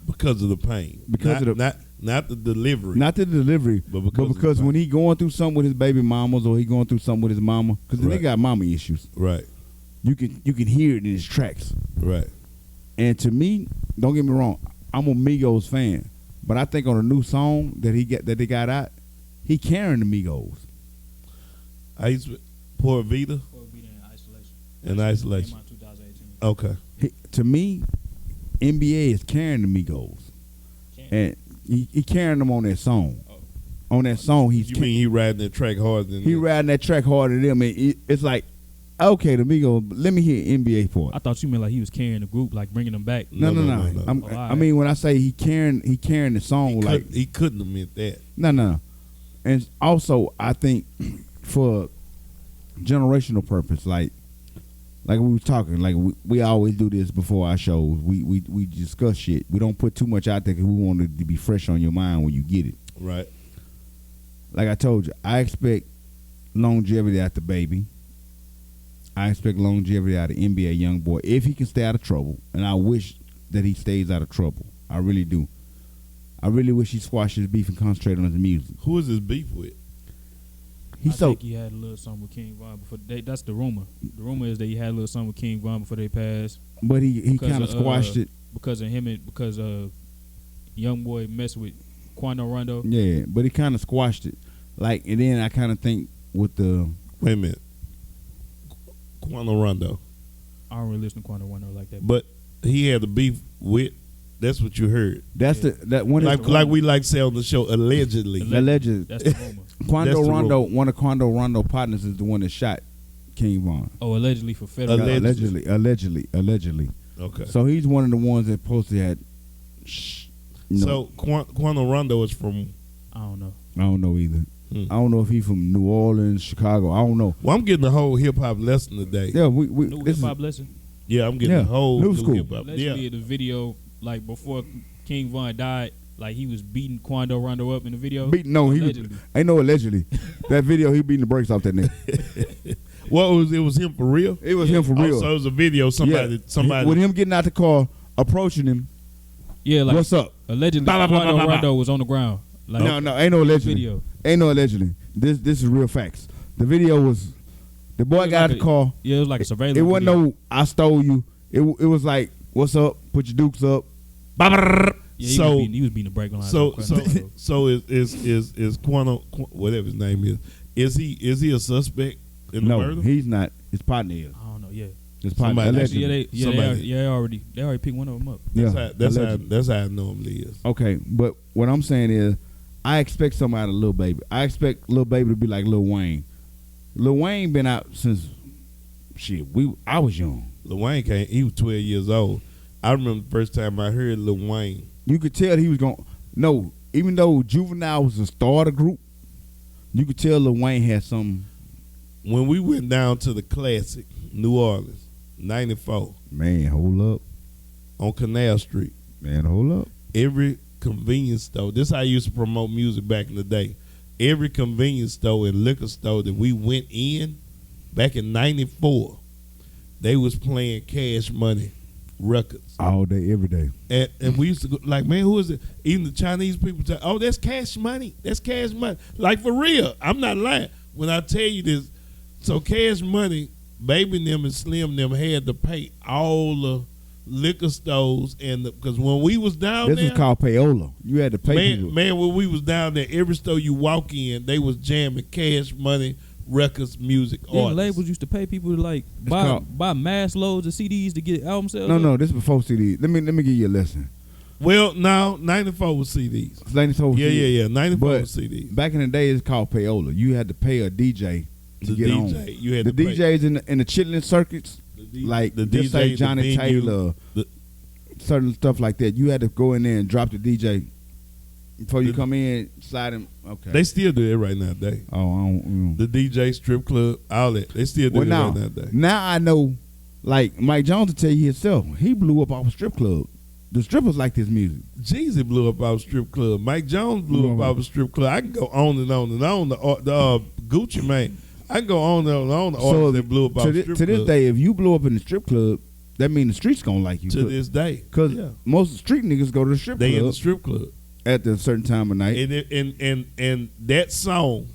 Because of the pain. Because of the- not the delivery. Not the delivery, But but because because of the when he going through something with his baby mamas or he going through something with his mama, because the Right. nigga got mama issues. right. You can hear it in his tracks. Right. And to me, don't get me wrong, I'm a Migos fan, but I think on a new song that they got out, he carrying the Migos. I used to Poor Vita Or be in isolation. in isolation. Came out 2018. Okay. To me, NBA is carrying the Migos, and he carrying them on that song. On that song, You mean he riding that track harder than he them? riding that track harder than them. And it's like, okay, the Migos. Let me hear NBA for it. I thought you meant like he was carrying the group, like bringing them back. No. Oh, I mean, when I say he carrying the song, He couldn't have meant that. No. And also, I think for generational purpose, like we was talking, like we always do this before our shows. We discuss shit. We don't put too much out there because we want it to be fresh on your mind when you get it. Right. Like I told you, I expect longevity out the baby. I expect longevity out of NBA young boy if he can stay out of trouble, and I wish that he stays out of trouble. I really do. I really wish he squashed his beef and concentrated on his music. Who is his beef with? I think he had a little something with King Von before that's the rumor. The rumor is that he had a little something with King Von before they passed. But he kind of squashed it because of him and because young boy messed with Quando Rondo. Yeah, but he kind of squashed it. Like, and then I kind of think with the Wait a minute. Quando Rondo. I don't really listen to Quando Rondo like that. But he had the beef with. That's what you heard. that's Yeah. that one Like we like say on the show, allegedly. alleged That's the rumor. Quando That's the Rondo. rumor. One of Quando Rondo partners is the one that shot King Von. Oh, allegedly for federal. Allegedly. Okay. So he's one of the ones that supposed to had. So Quando Rondo is from. I don't know. I don't know either. I don't know if he's from New Orleans, Chicago. I don't know. Well, I'm getting a whole hip hop lesson today. Yeah, we New this hip is hop lesson. Yeah, I'm getting a whole new school. hip hop. Allegedly, Yeah. the video like before King Von died, like he was beating Quando Rondo up in the video. he Allegedly. ain't no allegedly. That video he beating the brakes off that nigga. Well, it was him for real. It was him for real. So it was a video. Somebody. With him getting out the car, approaching him. Yeah, like What's up? allegedly Bah, bah, bah, Quando bah, bah, bah. Rondo was on the ground. Like No, ain't no allegedly. video. Ain't no allegedly. This is real facts. The video was the boy got out the car. Yeah, it was like a surveillance. It wasn't video. no I stole you. It was like, what's up? Put your dukes up. Yeah, So- he was beating the brake line. So is Quando, whatever his name is he a suspect in the No, murder? he's not. His partner is. I don't know. Yeah, His partner. Somebody- Allegedly. they already picked one of them up. That's allegedly. how I normally is. Okay, but what I'm saying is, I expect something out of Lil Baby. I expect Lil Baby to be like Lil Wayne. Lil Wayne been out since I was young. Lil Wayne came. He was 12 years old. I remember the first time I heard Lil Wayne. You could tell he was going. No, even though Juvenile was the star of the group, you could tell Lil Wayne had something. When we went down to the classic, New Orleans, 94, Man, hold up. on Canal Street, Man, hold up. every convenience store, this is how I used to promote music back in the day. Every convenience store and liquor store that we went in back in 94, they was playing Cash Money records. All day, every day. And we used to go, like, man, who is it? Even the Chinese people say, oh, that's Cash Money. That's Cash Money. Like, for real. I'm not lying. When I tell you this, so Cash Money, Baby and them and Slim and them had to pay all the liquor stores. And because when we was down This there. is called payola. You had to pay people. Man, when we was down there, every store you walk in, they was jamming Cash Money records, music, Yeah, artists. labels used to pay people to like called- buy mass loads of CDs to get album sales. No, this is before CD. Let me give you a lesson. Well, no, 94 was CDs. Yeah. 94 But was CDs. back in the day, it's called payola. You had to pay a DJ to The get DJ, on. you had The to pay. DJs in the chitlin circuits, like the just like DJ, Johnny the venue, Taylor, the- certain stuff like that. You had to go in there and drop the DJ before you The- come in, slide him. Okay. They still do it right nowadays. I don't. The DJ, strip club, all that. They still do Well, it now, right nowadays. now I know, like Mike Jones will tell you himself, he blew up off a strip club. The strippers like this music. Jeezy blew up our strip club. Mike Jones blew up our strip club. I can go on and on and on. The Gucci Mane. I can go on and on. The artists that blew up our strip club. To this day, if you blow up in the strip club, that means the streets gonna like you. To this day. Because Yeah. most street niggas go to the strip They in club the strip club. at a certain time of night. And that song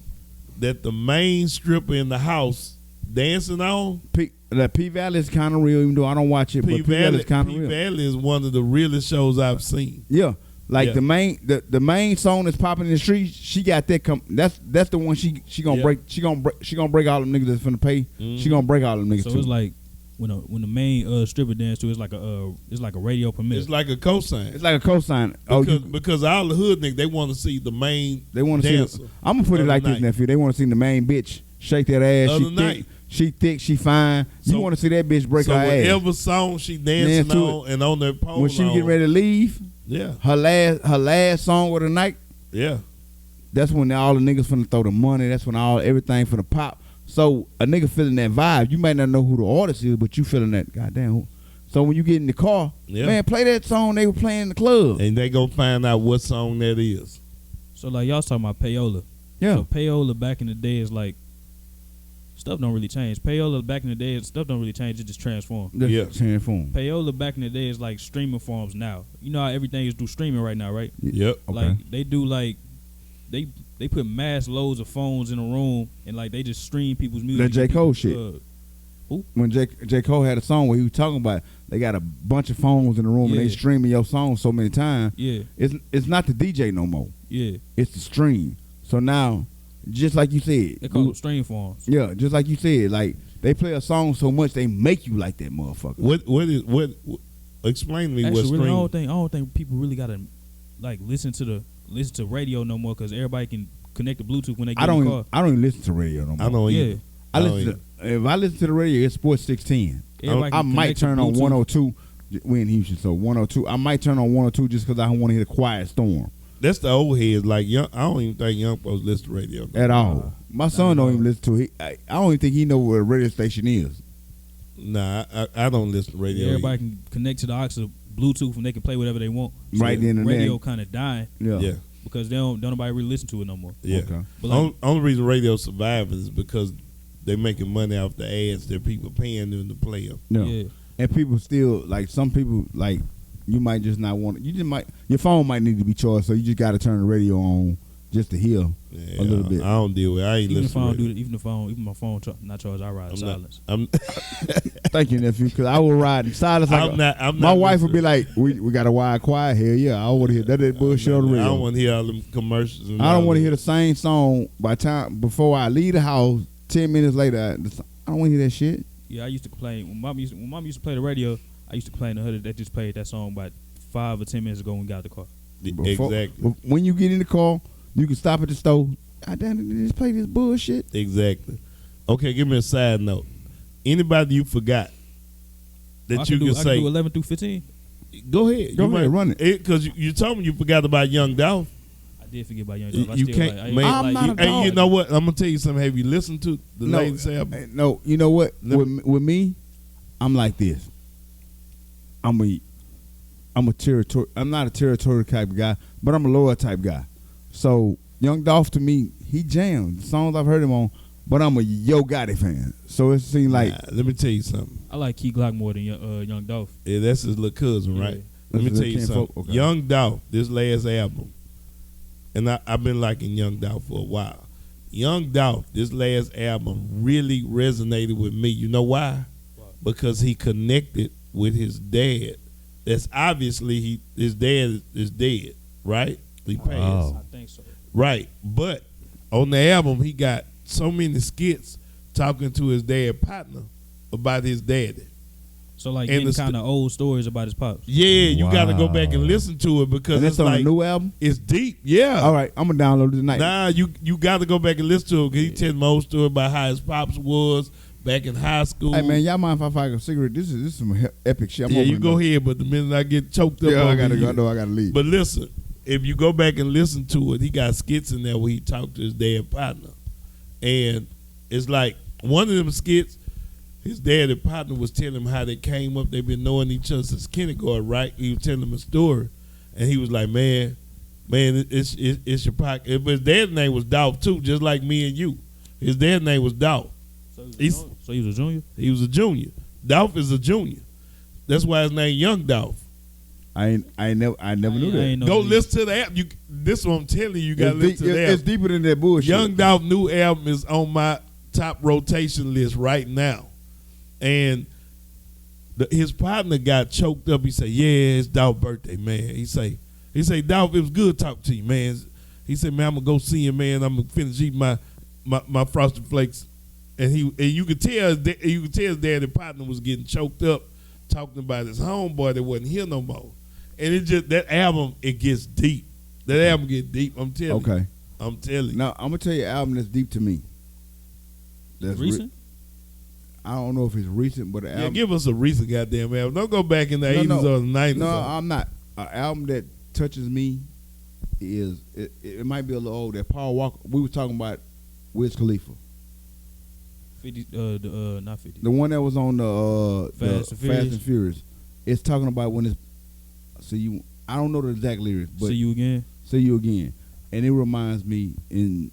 that the main stripper in the house dancing on. The P Valley is kind of real, even though I don't watch it. But P Valley is kind of real. P Valley is one of the realest shows I've seen. Yeah, like the main song that's popping in the streets. She got that. That's the one she gonna break. She gonna break all them niggas that's finna pay. Mm-hmm. She gonna break all them niggas. So too. it's like when the main stripper dance to, it's like a radio permit. It's like a cosign. It's like a cosign. Because all the hood niggas, they want to see the main. They want to dancer. see. I'm gonna put it like this, nephew. They want to see the main bitch shake that ass. She thick, she fine. You want to see that bitch break her ass. So whatever song she dancing on and on that pole, when she get ready to leave, her last song of the night, that's when all the niggas finna throw the money. That's when everything finna pop. So a nigga feeling that vibe. You might not know who the artist is, but you feeling that goddamn. So when you get in the car, man, play that song they were playing in the club, and they gonna find out what song that is. So like y'all talking about payola. Yeah. So payola back in the day is like. Stuff don't really change. Payola back in the day, stuff don't really change. It just transform. Transform. Payola back in the day is like streaming forms now. You know how everything is through streaming right now, right? Yep. Like they do they put mass loads of phones in a room and like they just stream people's music. That J. Cole shit. Who? When J. Cole had a song where he was talking about they got a bunch of phones in the room and they streaming your song so many times. Yeah. It's not the DJ no more. Yeah. It's the stream. So now, just like you said, they call them stream forms. Yeah, just like you said, like they play a song so much they make you like that motherfucker. What explain to me Actually, what really, stream. I don't think people really gotta like listen to radio no more because everybody can connect to Bluetooth when they get in the car. I don't even listen to radio no more. I don't either. If I listen to the radio, it's Sports 610. I might turn on 102. We in Houston, so 102. I might turn on 102 just because I don't want to hear the quiet storm. That's the old heads. Like young, I don't even think young folks listen to radio at all. My son don't even listen to it. I don't even think he know what a radio station is. Nah, I don't listen to radio. Everybody can connect to the aux of Bluetooth and they can play whatever they want. So right then and there. Radio kind of dying. Yeah. Because don't nobody really listen to it no more. Yeah. Okay. But like, only reason radio survives is because they're making money off the ads that people paying them to play them. Yeah. And people still like some people like. You might just not want it. Your phone might need to be charged, so you just got to turn the radio on just to hear a little bit. I don't deal with it. I ain't listening to it. Even my phone not charged, I ride in silence. Thank you, nephew, because I will ride in silence. My wife would be like, we got to wire quiet here. Yeah, I want to hear that bullshit on the radio. I don't want to hear all them commercials. I don't want to hear the same song before I leave the house. 10 minutes later, I don't want to hear that shit. Yeah, I used to complain. When mom used to play the radio, I used to complain to her that just played that song about 5 or 10 minutes ago when we got out the car. Exactly. When you get in the car, you can stop at the store. God damn it, just play this bullshit. Exactly. Okay, give me a side note. Anybody you forgot that you can say. I can do 11 through 15. Go ahead. Go ahead, run it. Because you told me you forgot about Young Dolph. I did forget about Young Dolph. You can't. I'm not a dog. Hey, you know what? I'm gonna tell you something. Have you listened to the latest album? No. You know what? With me, I'm like this. I'm not a territorial type of guy, but I'm a loyal type guy. So Young Dolph to me, he jammed the songs I've heard him on, but I'm a Yo Gotti fan. So it seems like let me tell you something. I like Key Glock more than Young Dolph. Yeah, that's his little cousin, right? Let me tell you something. Okay. Young Dolph, this last album, and I've been liking Young Dolph for a while. Young Dolph, this last album really resonated with me. You know why? Because he connected with his dad. That's obviously his dad is dead, right? He passed. I think so. Right. But on the album, he got so many skits talking to his dad partner about his daddy. So like getting kind of old stories about his pops. Yeah, you got to go back and listen to it because it's on a new album. It's deep. Yeah. All right, I'm gonna download it tonight. Nah, you got to go back and listen to it because he tells my old story about how his pops was back in high school. Hey man, y'all mind if I fire a cigarette? This is some epic shit. Yeah, you go ahead, but the minute I get choked up, I gotta go. I know I gotta leave. But listen, if you go back and listen to it, he got skits in there where he talked to his dad partner, and it's like one of them skits. His dad and partner was telling him how they came up. They've been knowing each other since kindergarten, right? He was telling him a story, and he was like, "Man, it's your pocket." But his dad's name was Dolph too, just like me and you. His dad's name was Dolph. So he was a junior? He was a junior. Dolph is a junior. That's why his name Young Dolph. I never knew that. Go listen to the album. This is what I'm telling you. You got to listen to the album. It's deeper than that bullshit. Young Dolph new album is on my top rotation list right now. And his partner got choked up. He said, "Yeah, it's Dolph's birthday, man." He say, "Dolph, it was good talking to you, man." He said, "Man, I'm gonna go see him, man. I'm gonna finish eating my Frosted Flakes." And you could tell his daddy partner was getting choked up talking about his homeboy that wasn't here no more. And it just, that album, it gets deep. That album get deep. I'm telling you. Okay. I'm telling you. Now I'm gonna tell you an album that's deep to me. That's Recent? I don't know if it's recent, but an Yeah, album. give us a recent goddamn album. Don't go back in the 80s or the 90s. No, I'm not. An album that touches me is it might be a little old. That Paul Walker. We were talking about Wiz Khalifa, 50, not 50. the one that was on the Fast and Furious. It's talking about when it's see you. I don't know the exact lyrics, but See you again. See you again, and it reminds me in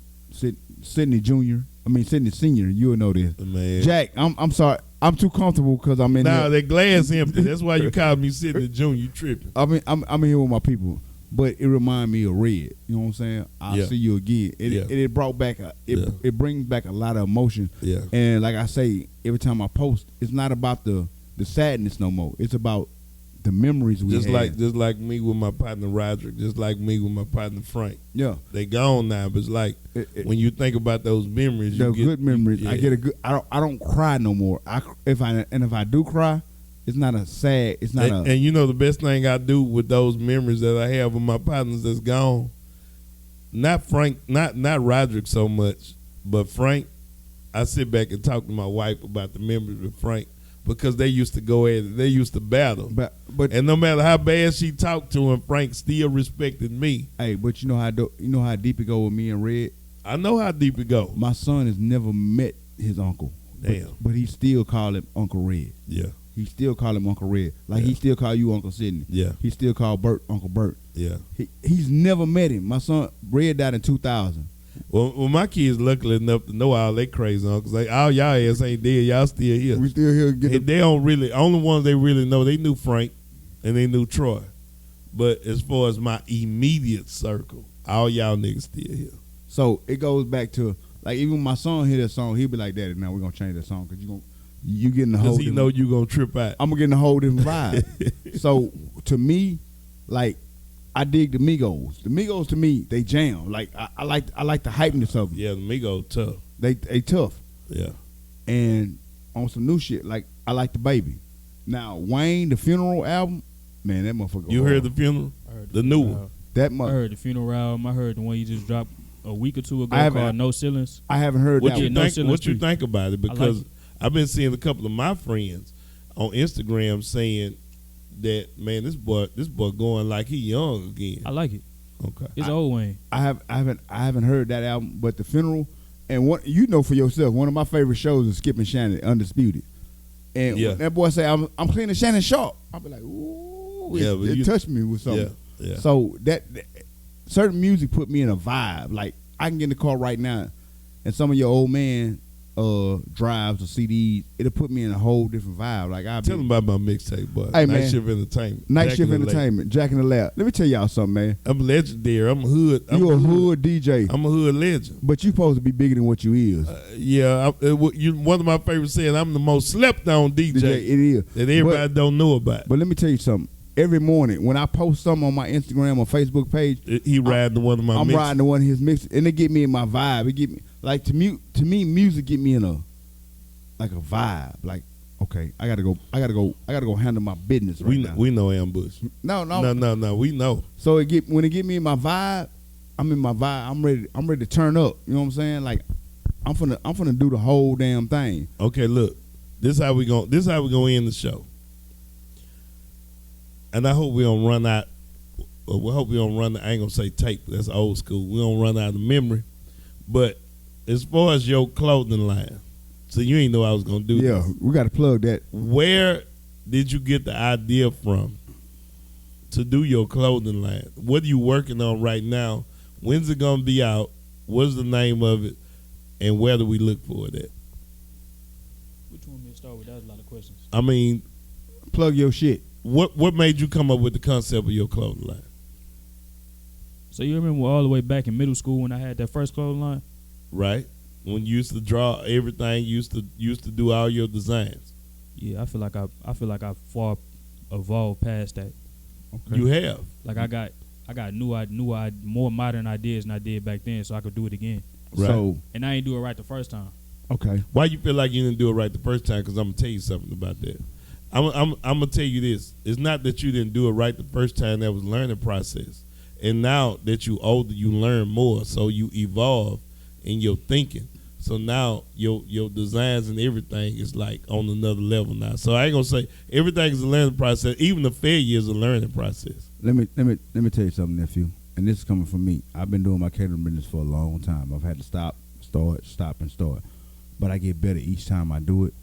Sidney Jr. I mean Sidney Senior. You'll know this. Man. Jack, I'm sorry. I'm too comfortable because I'm in. Nah, here. that glass empty. That's why you called me Sidney Jr. You tripping. I mean, I'm here with my people, but it reminds me of Red. You know what I'm saying? I'll Yeah. see you again. It brought back it brings back a lot of emotion. Yeah. And like I say, every time I post, it's not about the sadness no more. It's about the memories we Just had. like me with my partner Roderick, just like me with my partner Frank. Yeah. They gone now, but it's like when you think about those memories, The you get good memories. Yeah. I get a good. I don't cry no more. If I do cry, it's not a sad. It's not and you know the best thing I do with those memories that I have with my partners that's gone. Not Frank, not Roderick so much, but Frank. I sit back and talk to my wife about the memories with Frank because they used to go at it. They used to battle. But And no matter how bad she talked to him, Frank still respected me. hey, but you know how deep it go with me and Red. I know how deep it go. My son has never met his uncle. Damn. But he still call him Uncle Red. Yeah, He still call him Uncle Red. Like he still call you Uncle Sidney. yeah, He still call Bert Uncle Bert. yeah. He's never met him. My son Red died in 2000. Well, my kids luckily enough to know all they crazy uncles. Like, all y'all ass ain't dead. Y'all still here. We still here. And they don't really. Only ones they really know. They knew Frank, and they knew Troy. But as far as my immediate circle, all y'all niggas still here. So it goes back to like even when my son hear that song, he'll be like, "Daddy, now we're gonna change that song because you getting the whole." Because he know you gonna trip out. I'm getting a whole different vibe. So to me, like I dig the Migos. The Migos to me, they jam. Like I like the hypeness of them. Yeah, the Migos tough. They tough. Yeah. And on some new shit, like I like the Baby. Now Wayne, the Funeral album, man, that motherfucker. You hard. heard the funeral? I heard The new one. That I much. heard the funeral album. I heard the one you just dropped a week or two ago I haven't- called No Ceilings. I haven't heard What that you one. No think? Ceilings What you too. think about it? I like Because it. I've been seeing a couple of my friends on Instagram saying that, man, this boy going like he young again. I like it. Okay. It's old Wayne. I haven't heard that album, but the Funeral and what you know for yourself. One of my favorite shows is Skip and Shannon, Undisputed. And Yeah. when that boy say I'm cleaning Shannon sharp, I'll be like, ooh, Yeah, but it touched me with something. Yeah. So that certain music put me in a vibe. Like I can get in the car right now, and some of your old man drives or CDs, it'll put me in a whole different vibe. Like I Tell them about my mixtape, boy. Hey, Night man. Shift Entertainment. Night Jack Shift in the Lake. Entertainment, Jack in the Lab. Let me tell y'all something, man. I'm legendary. I'm hood. You a hood DJ, I'm a hood legend. but you supposed to be bigger than what you is. One of my favorites said I'm the most slept on DJ, DJ, it is. that everybody don't know about. But let me tell you something. Every morning when I post something on my Instagram or Facebook page, He riding to one of my I'm mixes. riding to one of his mixes, and it get me in my vibe. It get me like to me, music get me in a vibe. Like, okay, I gotta go handle my business right now. We know Ambush. No. No. We know. So when it get me in my vibe, I'm in my vibe. I'm ready to turn up. You know what I'm saying? Like, I'm finna do the whole damn thing. Okay, look. This how we gonna end the show. And I hope we don't run out. We hope we don't run. I ain't gonna say tape. That's old school. We don't run out of memory. But as far as your clothing line, so you ain't know I was gonna do Yeah, this. we got to plug that. Where did you get the idea from to do your clothing line? What are you working on right now? When's it gonna be out? What's the name of it? And where do we look for it at? Which one may start with? That was a lot of questions. I mean, Plug your shit. what made you come up with the concept of your clothing line? So you remember all the way back in middle school when I had that first clothing line? Right? when you used to draw everything, used to do all your designs? Yeah, I feel like I far evolved past that. Okay. You have. Like I got more modern ideas than I did back then, so I could do it again. Right. So And I ain't do it right the first time. okay. Why you feel like you didn't do it right the first time? Because I'm gonna tell you something about that. I'm gonna tell you this. It's not that you didn't do it right the first time. That was learning process. And now that you older, you learn more, so you evolve in your thinking. So now your designs and everything is like on another level now. So I ain't gonna say everything is a learning process. Even the failure is a learning process. Let me tell you something, nephew. And this is coming from me. I've been doing my catering business for a long time. I've had to stop, and start. But I get better each time I do it.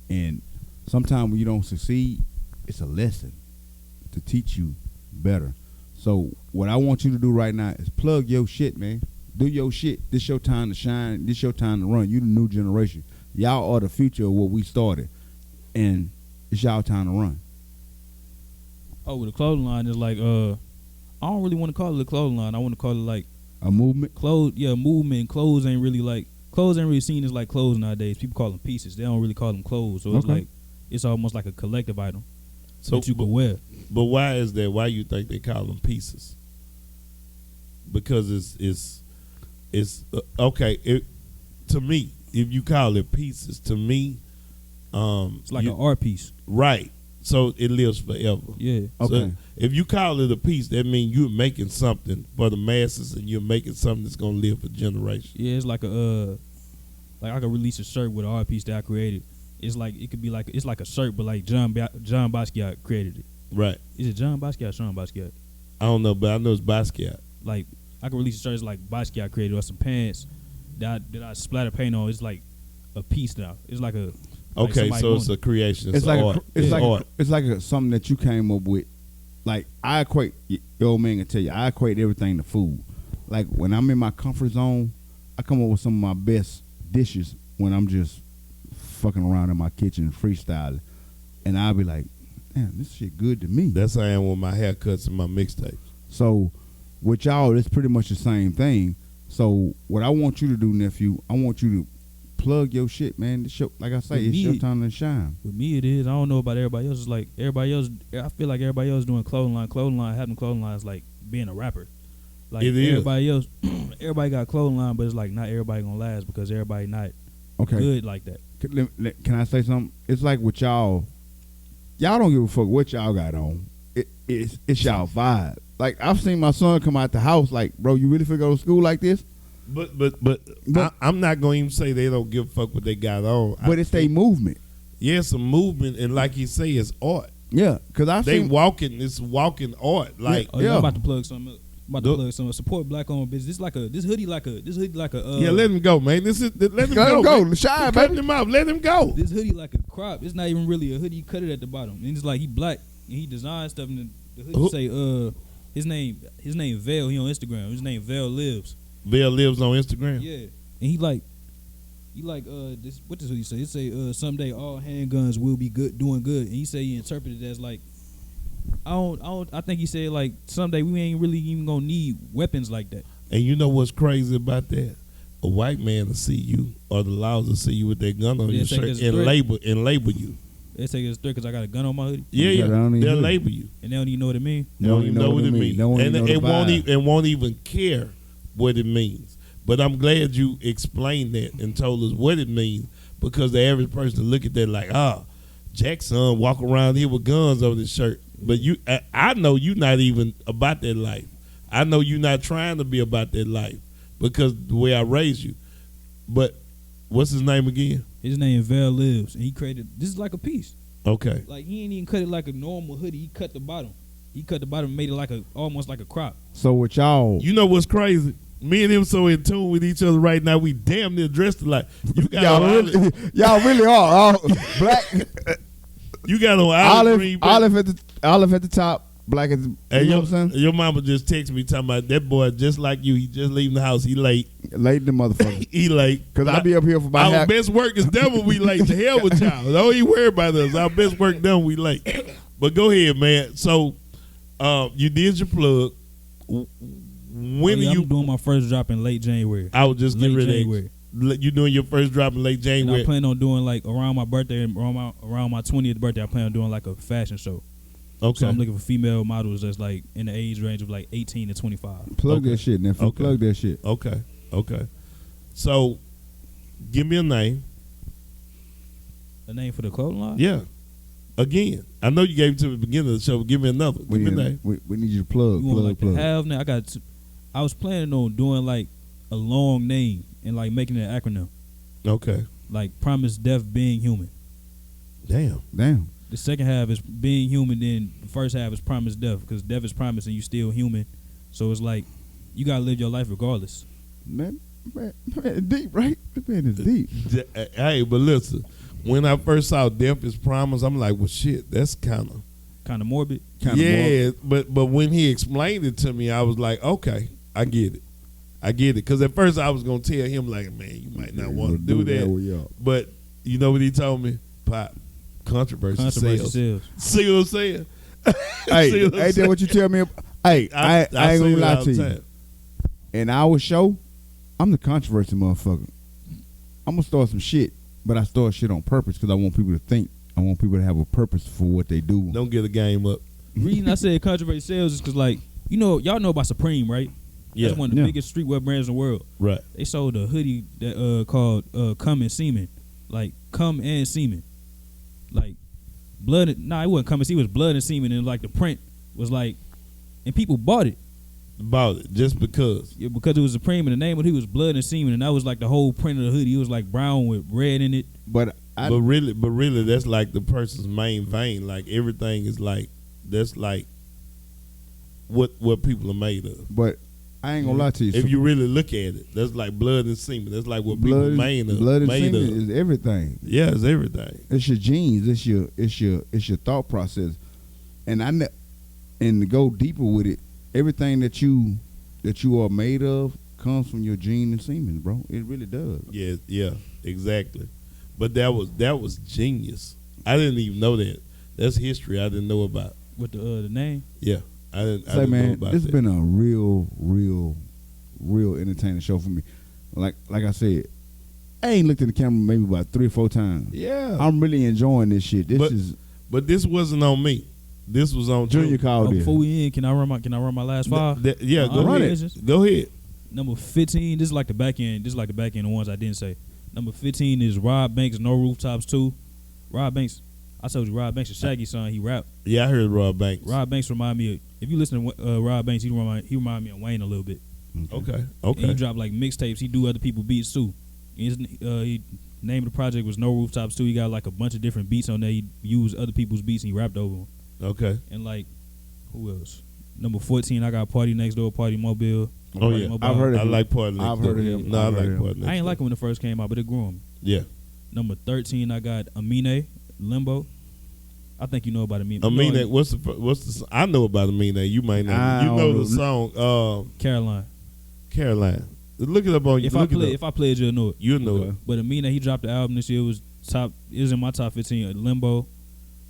And sometimes when you don't succeed, it's a lesson to teach you better. So what I want you to do right now is plug your shit, man. Do your shit. This your time to shine. This your time to run. You the new generation. Y'all are the future of what we started. And it's y'all time to run. Oh, the clothing line is like I don't really want to call it a clothing line. I want to call it like A movement? movement. Clothes ain't really seen as like clothes nowadays. People call them pieces. They don't really call them clothes. So it's Okay. like it's almost like a collective item So that you can wear. But why is that? Why you think they call them pieces? Because it's okay. To me, if you call it pieces, to me, It's like an art piece. right. So it lives forever. Yeah. Okay. So if you call it a piece, that means you're making something for the masses, and you're making something that's gonna live for generations. Yeah, it's like like I could release a shirt with an art piece that I created. It's like it's like a shirt, but like John Basquiat created it. Right. Is it John Basquiat or Sean Basquiat? I don't know, but I know it's Basquiat. Like I could release a shirt it's like Basquiat created, or some pants that I splatter paint on. It's like a piece now. It's like a Okay, somebody so it's doing a creation. It's like art. Art. it's like something that you came up with. Like I equate, your old man can tell you, I equate everything to food. Like when I'm in my comfort zone, I come up with some of my best dishes when I'm just fucking around in my kitchen freestyling, and I'll be like, damn, this shit good to me. That's how I am with my haircuts and my mixtapes. So with y'all, it's pretty much the same thing. So what I want you to do, nephew, I want you to plug your shit, man. This show, like I say, With it's me, your time to shine. With me, it is. I don't know about everybody else. It's like everybody else. I feel like everybody else doing clothing line. Having clothing line is like being a rapper. Like It is. everybody else, everybody got clothing line, but it's like not everybody gonna last because everybody not Okay. good like that. Can I say something? It's like with y'all don't give a fuck what y'all got on. It's y'all vibe. Like I've seen my son come out the house like, bro, you really finna go to school like this? But I'm not going to even say they don't give a fuck what they got on. But it's their movement. Yeah, it's a movement, and like you say, it's art. Yeah, because I've They seen walking. It's walking art. Like Oh yeah, Yeah. I'm about to plug something up. Support black owned business. This hoodie like a yeah, let him go, man. Let him let go. him go. Man. Shine, You're baby. cutting him out. Let him go. this hoodie like a crop. It's not even really a hoodie. He cut it at the bottom. And it's like he black and he designed stuff and the hoodie say his name Vale. He on Instagram. His name Vale Lives. Bill lives on Instagram. Yeah. And he like this what does he say? It say someday all handguns will be doing good. And he say he interpreted it as like I think he said like someday we ain't really even gonna need weapons like that. And you know what's crazy about that? A white man will see you, or the laws will see you with their gun on Yeah, your take shirt this and threat. label you. They say it's threat because I got a gun on my hoodie Yeah, Yeah, they don't even they'll do it. label you. and they don't even know what it means. They don't even know what it means, Don't even and know the it won't vibe. won't even care what it means. But I'm glad you explained that and told us what it means, because the average person look at that like, Jackson walk around here with guns over his shirt. But I know you not even about that life. I know you not trying to be about that life because the way I raised you. But what's his name again? His name Val Lives, and he created this is like a piece. Okay. Like he ain't even cut it like a normal hoodie. He cut the bottom. And made it like almost like a crop. So with y'all, You know what's crazy? Me and him so in tune with each other right now. We damn near dressed alike. You got y'all on y'all really are all black. You got on olive green. Olive at the top, black at the. Hey, You know what I'm saying? your mama just texted me talking about that boy just like you. He just leaving the house. He late. Late the motherfucker. He late. Because I be up here for about Our half. best work is done when we late. The hell with y'all. Don't even worry about us. Our best work done when we late. But go ahead, man. So you did your plug. When I'm are you doing my first drop in late January. I was just getting Late ready. January. You doing your first drop in late And January? I plan on doing like around my birthday, around my 20th birthday. I plan on doing like a fashion show. Okay. So I'm looking for female models that's like in the age range of like 18 to 25. Plug Okay. that shit, nephew. Okay. Plug that shit. Okay. So, give me a name. The name for the clothing line? Yeah. Again, I know you gave it to the beginning of the show. But give me another. Give me a name. We need you to plug. You want like Plug. the have now? I was planning on doing like a long name and like making it an acronym, Okay. like Promise Death Being Human. Damn. The second half is being human, then the first half is promise death, because death is promise and you still human. So it's like you gotta live your life regardless. Man, deep, right? That man is deep. Hey, but listen, when I first saw Death is Promise, I'm like, well, shit, that's kind of Morbid. yeah. But when he explained it to me, I was like, okay, I get it. Because at first I was gonna tell him like, man, you might not want to do that. But you know what he told me? Pop, controversy sells. See what I'm saying? Hey, ain't that what you tell me? Hey, I ain't gonna lie to you. In our show, I'm the controversy motherfucker. I'm gonna start some shit, but I start shit on purpose because I want people to think. I want people to have a purpose for what they do. Don't get a game up. The reason I said controversy sales is because, like, y'all know about Supreme, right? Yeah. That's one of the biggest streetwear brands in the world. Right. They sold a hoodie that called Come and Semen. Like, Come and Semen. Like, blood. It wasn't Come and Semen. It was blood and semen. And, like, the print was like, and people bought it. Bought it just because. Yeah, because it was Supreme and the name of it was blood and semen. And that was, like, the whole print of the hoodie. It was, like, brown with red in it. But really, that's like the person's main vein. Like, everything is like, that's like what people are made of. But I ain't gonna lie to you. If you really look at it, that's like blood and semen. That's like what people made of. Blood and semen is everything. Yeah, it's everything. It's your genes. It's your thought process. And and to go deeper with it, everything that you are made of comes from your gene and semen, bro. It really does. Yeah, exactly. But that was genius. I didn't even know that. That's history I didn't know about. With the name? Yeah. I didn't man, know about this has that. been a real entertaining show for me. Like I said, I ain't looked in the camera maybe about 3 or 4 times. Yeah. I'm really enjoying this shit. But this wasn't on me. This was on Junior called in. Before we end, can I run my last 5? Yeah, go ahead. Go ahead. Number 15, this is like the back end. This is like the back end, the ones I didn't say. Number 15 is Rob Banks, No Rooftops 2. Rob Banks, I told you Rob Banks is Shaggy's son. He rap. Yeah, I heard Rob Banks. Rob Banks remind me of, if you listen to Rob Banks, he remind me of Wayne a little bit. Okay. And he drop like mixtapes. He do other people's beats too. He name of the project was No Rooftops 2. He got like a bunch of different beats on there. He used other people's beats and he rapped over them. Okay. And like, who else? Number 14, I got Party Next Door, Party Mobile. Oh yeah, I've heard of him. I like Party Next Door. I've heard of him. No, I like Party Next I ain't Door. like him when it first came out, but it grew on me. Yeah. Number 13, I got Amine, Limbo. I think you know about Amine. Amine, what's the? I know about Amine. You might not. You know the song. Caroline. Look it up on. If I play it, you'll know it. You'll know it. But Amine, he dropped the album this year. It was in my top 15. Limbo.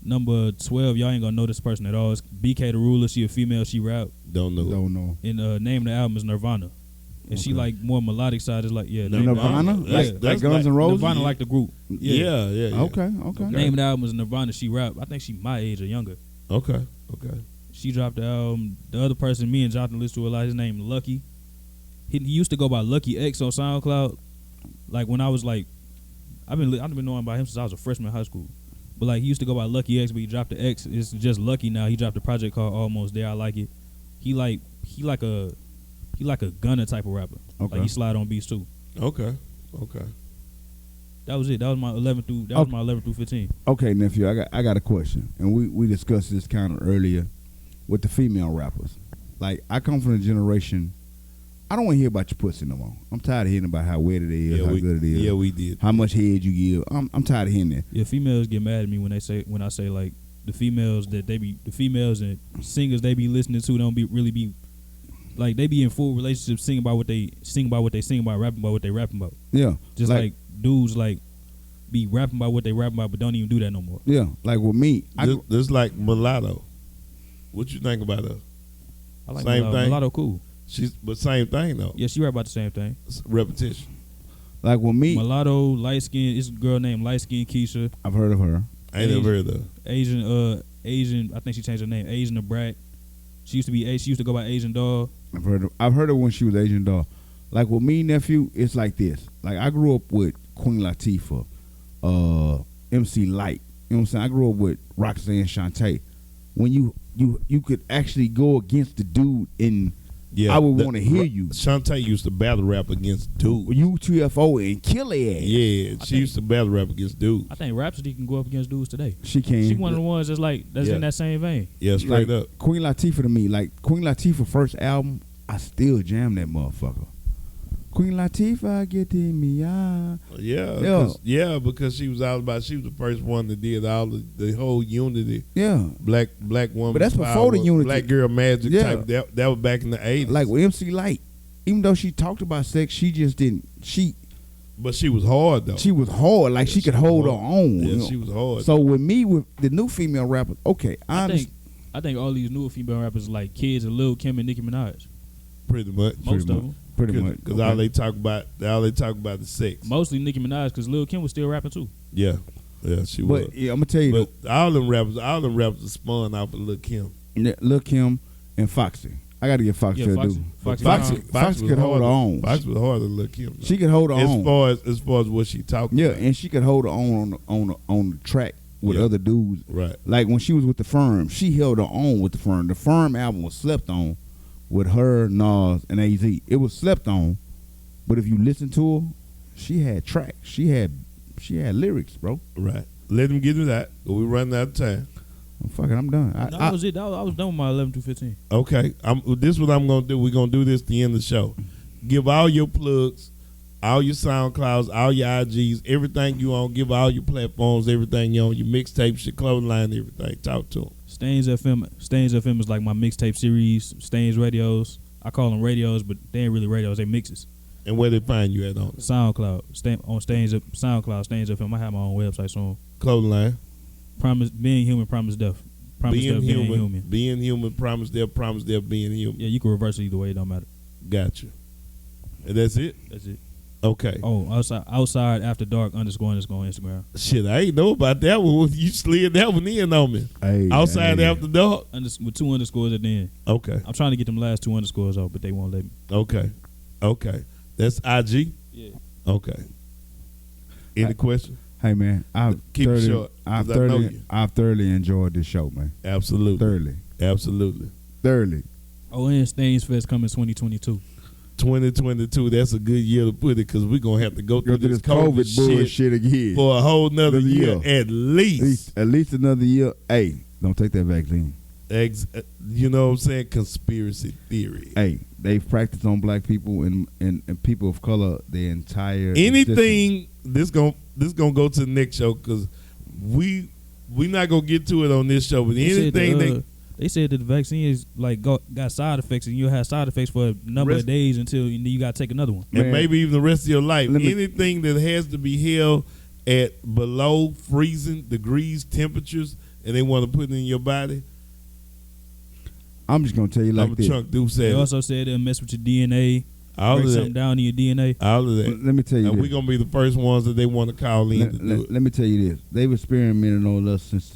Number 12, y'all ain't gonna know this person at all. It's BK the Ruler. She a female. She rap. Don't know. And name of the album is Nirvana. And she like more melodic side. Is like Nirvana, like Guns N' Roses. Nirvana like the group. Yeah. Okay. Name of the album is Nirvana. She rap. I think she my age or younger. Okay. She dropped the album. The other person, me and Jonathan listen to a lot. His name Lucky. He used to go by Lucky X on SoundCloud. Like when I was like, I've been knowing about him since I was a freshman in high school. But like he used to go by Lucky X, but he dropped the X. It's just Lucky now. He dropped a project called Almost There. I like it. He like a Gunna type of rapper. Okay. Like he slide on beats too. Okay. That was it. That was my 11 through 15. Okay, nephew, I got a question, and we discussed this kind of earlier with the female rappers. Like I come from a generation. I don't want to hear about your pussy no more. I'm tired of hearing about how wet it is, how good it is. Yeah, we did. How much head you give. I'm tired of hearing that. Yeah, females get mad at me when I say like the females and singers they be listening to don't really be like they be in full relationships sing about what they sing about, rapping about what they rapping about. Yeah. Just like dudes like be rapping about what they rapping about but don't even do that no more. Yeah. Like with me. This like Mulatto. What you think about her? I like same Mulatto. thing. Mulatto cool. But same thing though. Yeah, she rap about the same thing. It's repetition. Like with me, Mulatto, light skin. It's a girl named Light Skin Keisha. I've heard of her. I ain't never heard of her. Asian. I think she changed her name. Asian the Brat. She used to be. She used to go by Asian Doll. I've heard her when she was Asian Doll. Like with me, nephew, it's like this. Like I grew up with Queen Latifah, MC Light. You know what I'm saying? I grew up with Roxanne Shante. When you could actually go against the dude and I would want to hear you. Shantae used to battle rap against dude. UTFO and kill their ass. Yeah, she used to battle rap against dude. I think Rhapsody can go up against dudes today. She can. She one of the ones that's in that same vein. Yeah, straight up. Queen Latifah to me, like Queen Latifah first album, I still jam that motherfucker. Queen Latifah, get in me, Because she was the first one that did all the whole unity. Yeah, black woman. But that's power, before the unity. Black girl magic type. That was back in the 80s. Like with MC Light, even though she talked about sex, she just didn't. But she was hard though. She was hard. Like she could hold her own. Yeah, she was hard. So with me, with the new female rappers, okay, I think all these new female rappers like kids of Lil Kim and Nicki Minaj. Pretty much. Most of them. Pretty much. Because all they talk about the sex. Mostly Nicki Minaj, because Lil Kim was still rapping too. Yeah, she was. But yeah, I'm gonna tell you. But all them rappers are spun off of Lil Kim. Lil Kim and Foxy. I got to get Foxy to do. Foxy could hold her own. Foxy was harder than Lil Kim. Though. She could hold her own. As far as what she talking. Yeah, about. and she could hold her own on the track with other dudes. Right. Like when she was with the Firm, she held her own with the Firm. The Firm album was slept on with her, Nas, and AZ. It was slept on, but if you listen to her, she had tracks. She had lyrics, bro. Right. Let them get to that. We running out of time. Fuck it, I'm done. That was it. I was done with my 11 through 15. Okay. This is what I'm gonna do. We're gonna do this at the end of the show. Give all your plugs, all your SoundClouds, all your IGs, everything you own. Give all your platforms, everything you own, your mixtapes, your clothing line, everything. Talk to them. StainsFM is like my mixtape series. Stains radios. I call them radios, but they ain't really radios. They mixes. And where they find you at on it? SoundCloud. SoundCloud. StainsFM. I have my own website soon. Clothing line. Promise being human. Promise death. Promise being death. Human, being human. Being human. Promise death. Promise death. Being human. Yeah, you can reverse it either way. It don't matter. Gotcha. And that's it. That's it. Okay. Oh, outside after dark _ Instagram. Shit, I ain't know about that one. You slid that one in on me. Outside after dark with 2 underscores at the end. Okay. I'm trying to get them last 2 underscores off, but they won't let me. Okay. That's IG. Yeah. Okay. Any question? Hey man, keep it short. I've thoroughly enjoyed this show, man. Absolutely. Thoroughly. Oh, and Stains Fest coming 2022. 2022, that's a good year to put it because we're going to have to go through this COVID bullshit again for a whole nother year at least. At least another year. Hey, don't take that vaccine. You know what I'm saying? Conspiracy theory. Hey, they've practiced on black people and people of color the entire anything. This gonna go to the next show because we not gonna get to it on this show. But they said that the vaccine is like got side effects, and you'll have side effects for a number of days until you got to take another one, and maybe even the rest of your life. Anything that has to be held at below freezing degrees temperatures, and they want to put it in your body. I'm just gonna tell you like this. They also said they'll mess with your DNA, break something down in your DNA. All of that. Let me tell you, and we're gonna be the first ones that they want to call in to do it. Let me tell you this: they've experimented on us since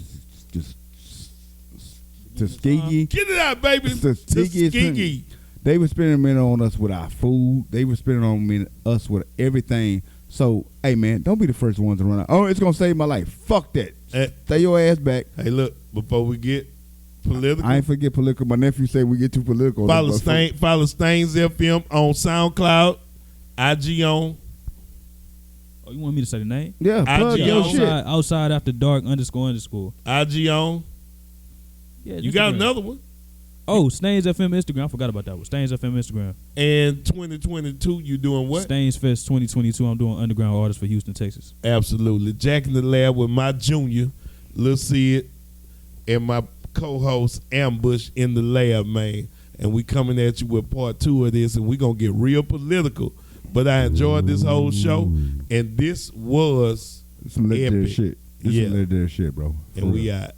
Tuskegee. Get it out, baby. Tuskegee. They were experimenting on us with our food. They were experimenting on us with everything. So, hey, man, don't be the first ones to run out. Oh, it's going to save my life. Fuck that. Stay your ass back. Hey, look, before we get political. I ain't forget political. My nephew said we get too political. Follow StainsFM on SoundCloud, IG on. Oh, you want me to say the name? Yeah, plug your shit. Outside after dark _ IG on. Yeah, you got another one. Oh, StainsFM Instagram. I forgot about that one. StainsFM Instagram. And 2022, you doing what? Stains Fest 2022. I'm doing underground artists for Houston, Texas. Absolutely. Jack in the Lab with my junior, Lil Sid, and my co-host Ambush in the Lab, man. And we coming at you with part 2 of this, and we gonna get real political. But I enjoyed this whole show, and this was some legendary epic. shit. This is legendary shit, bro. And we out.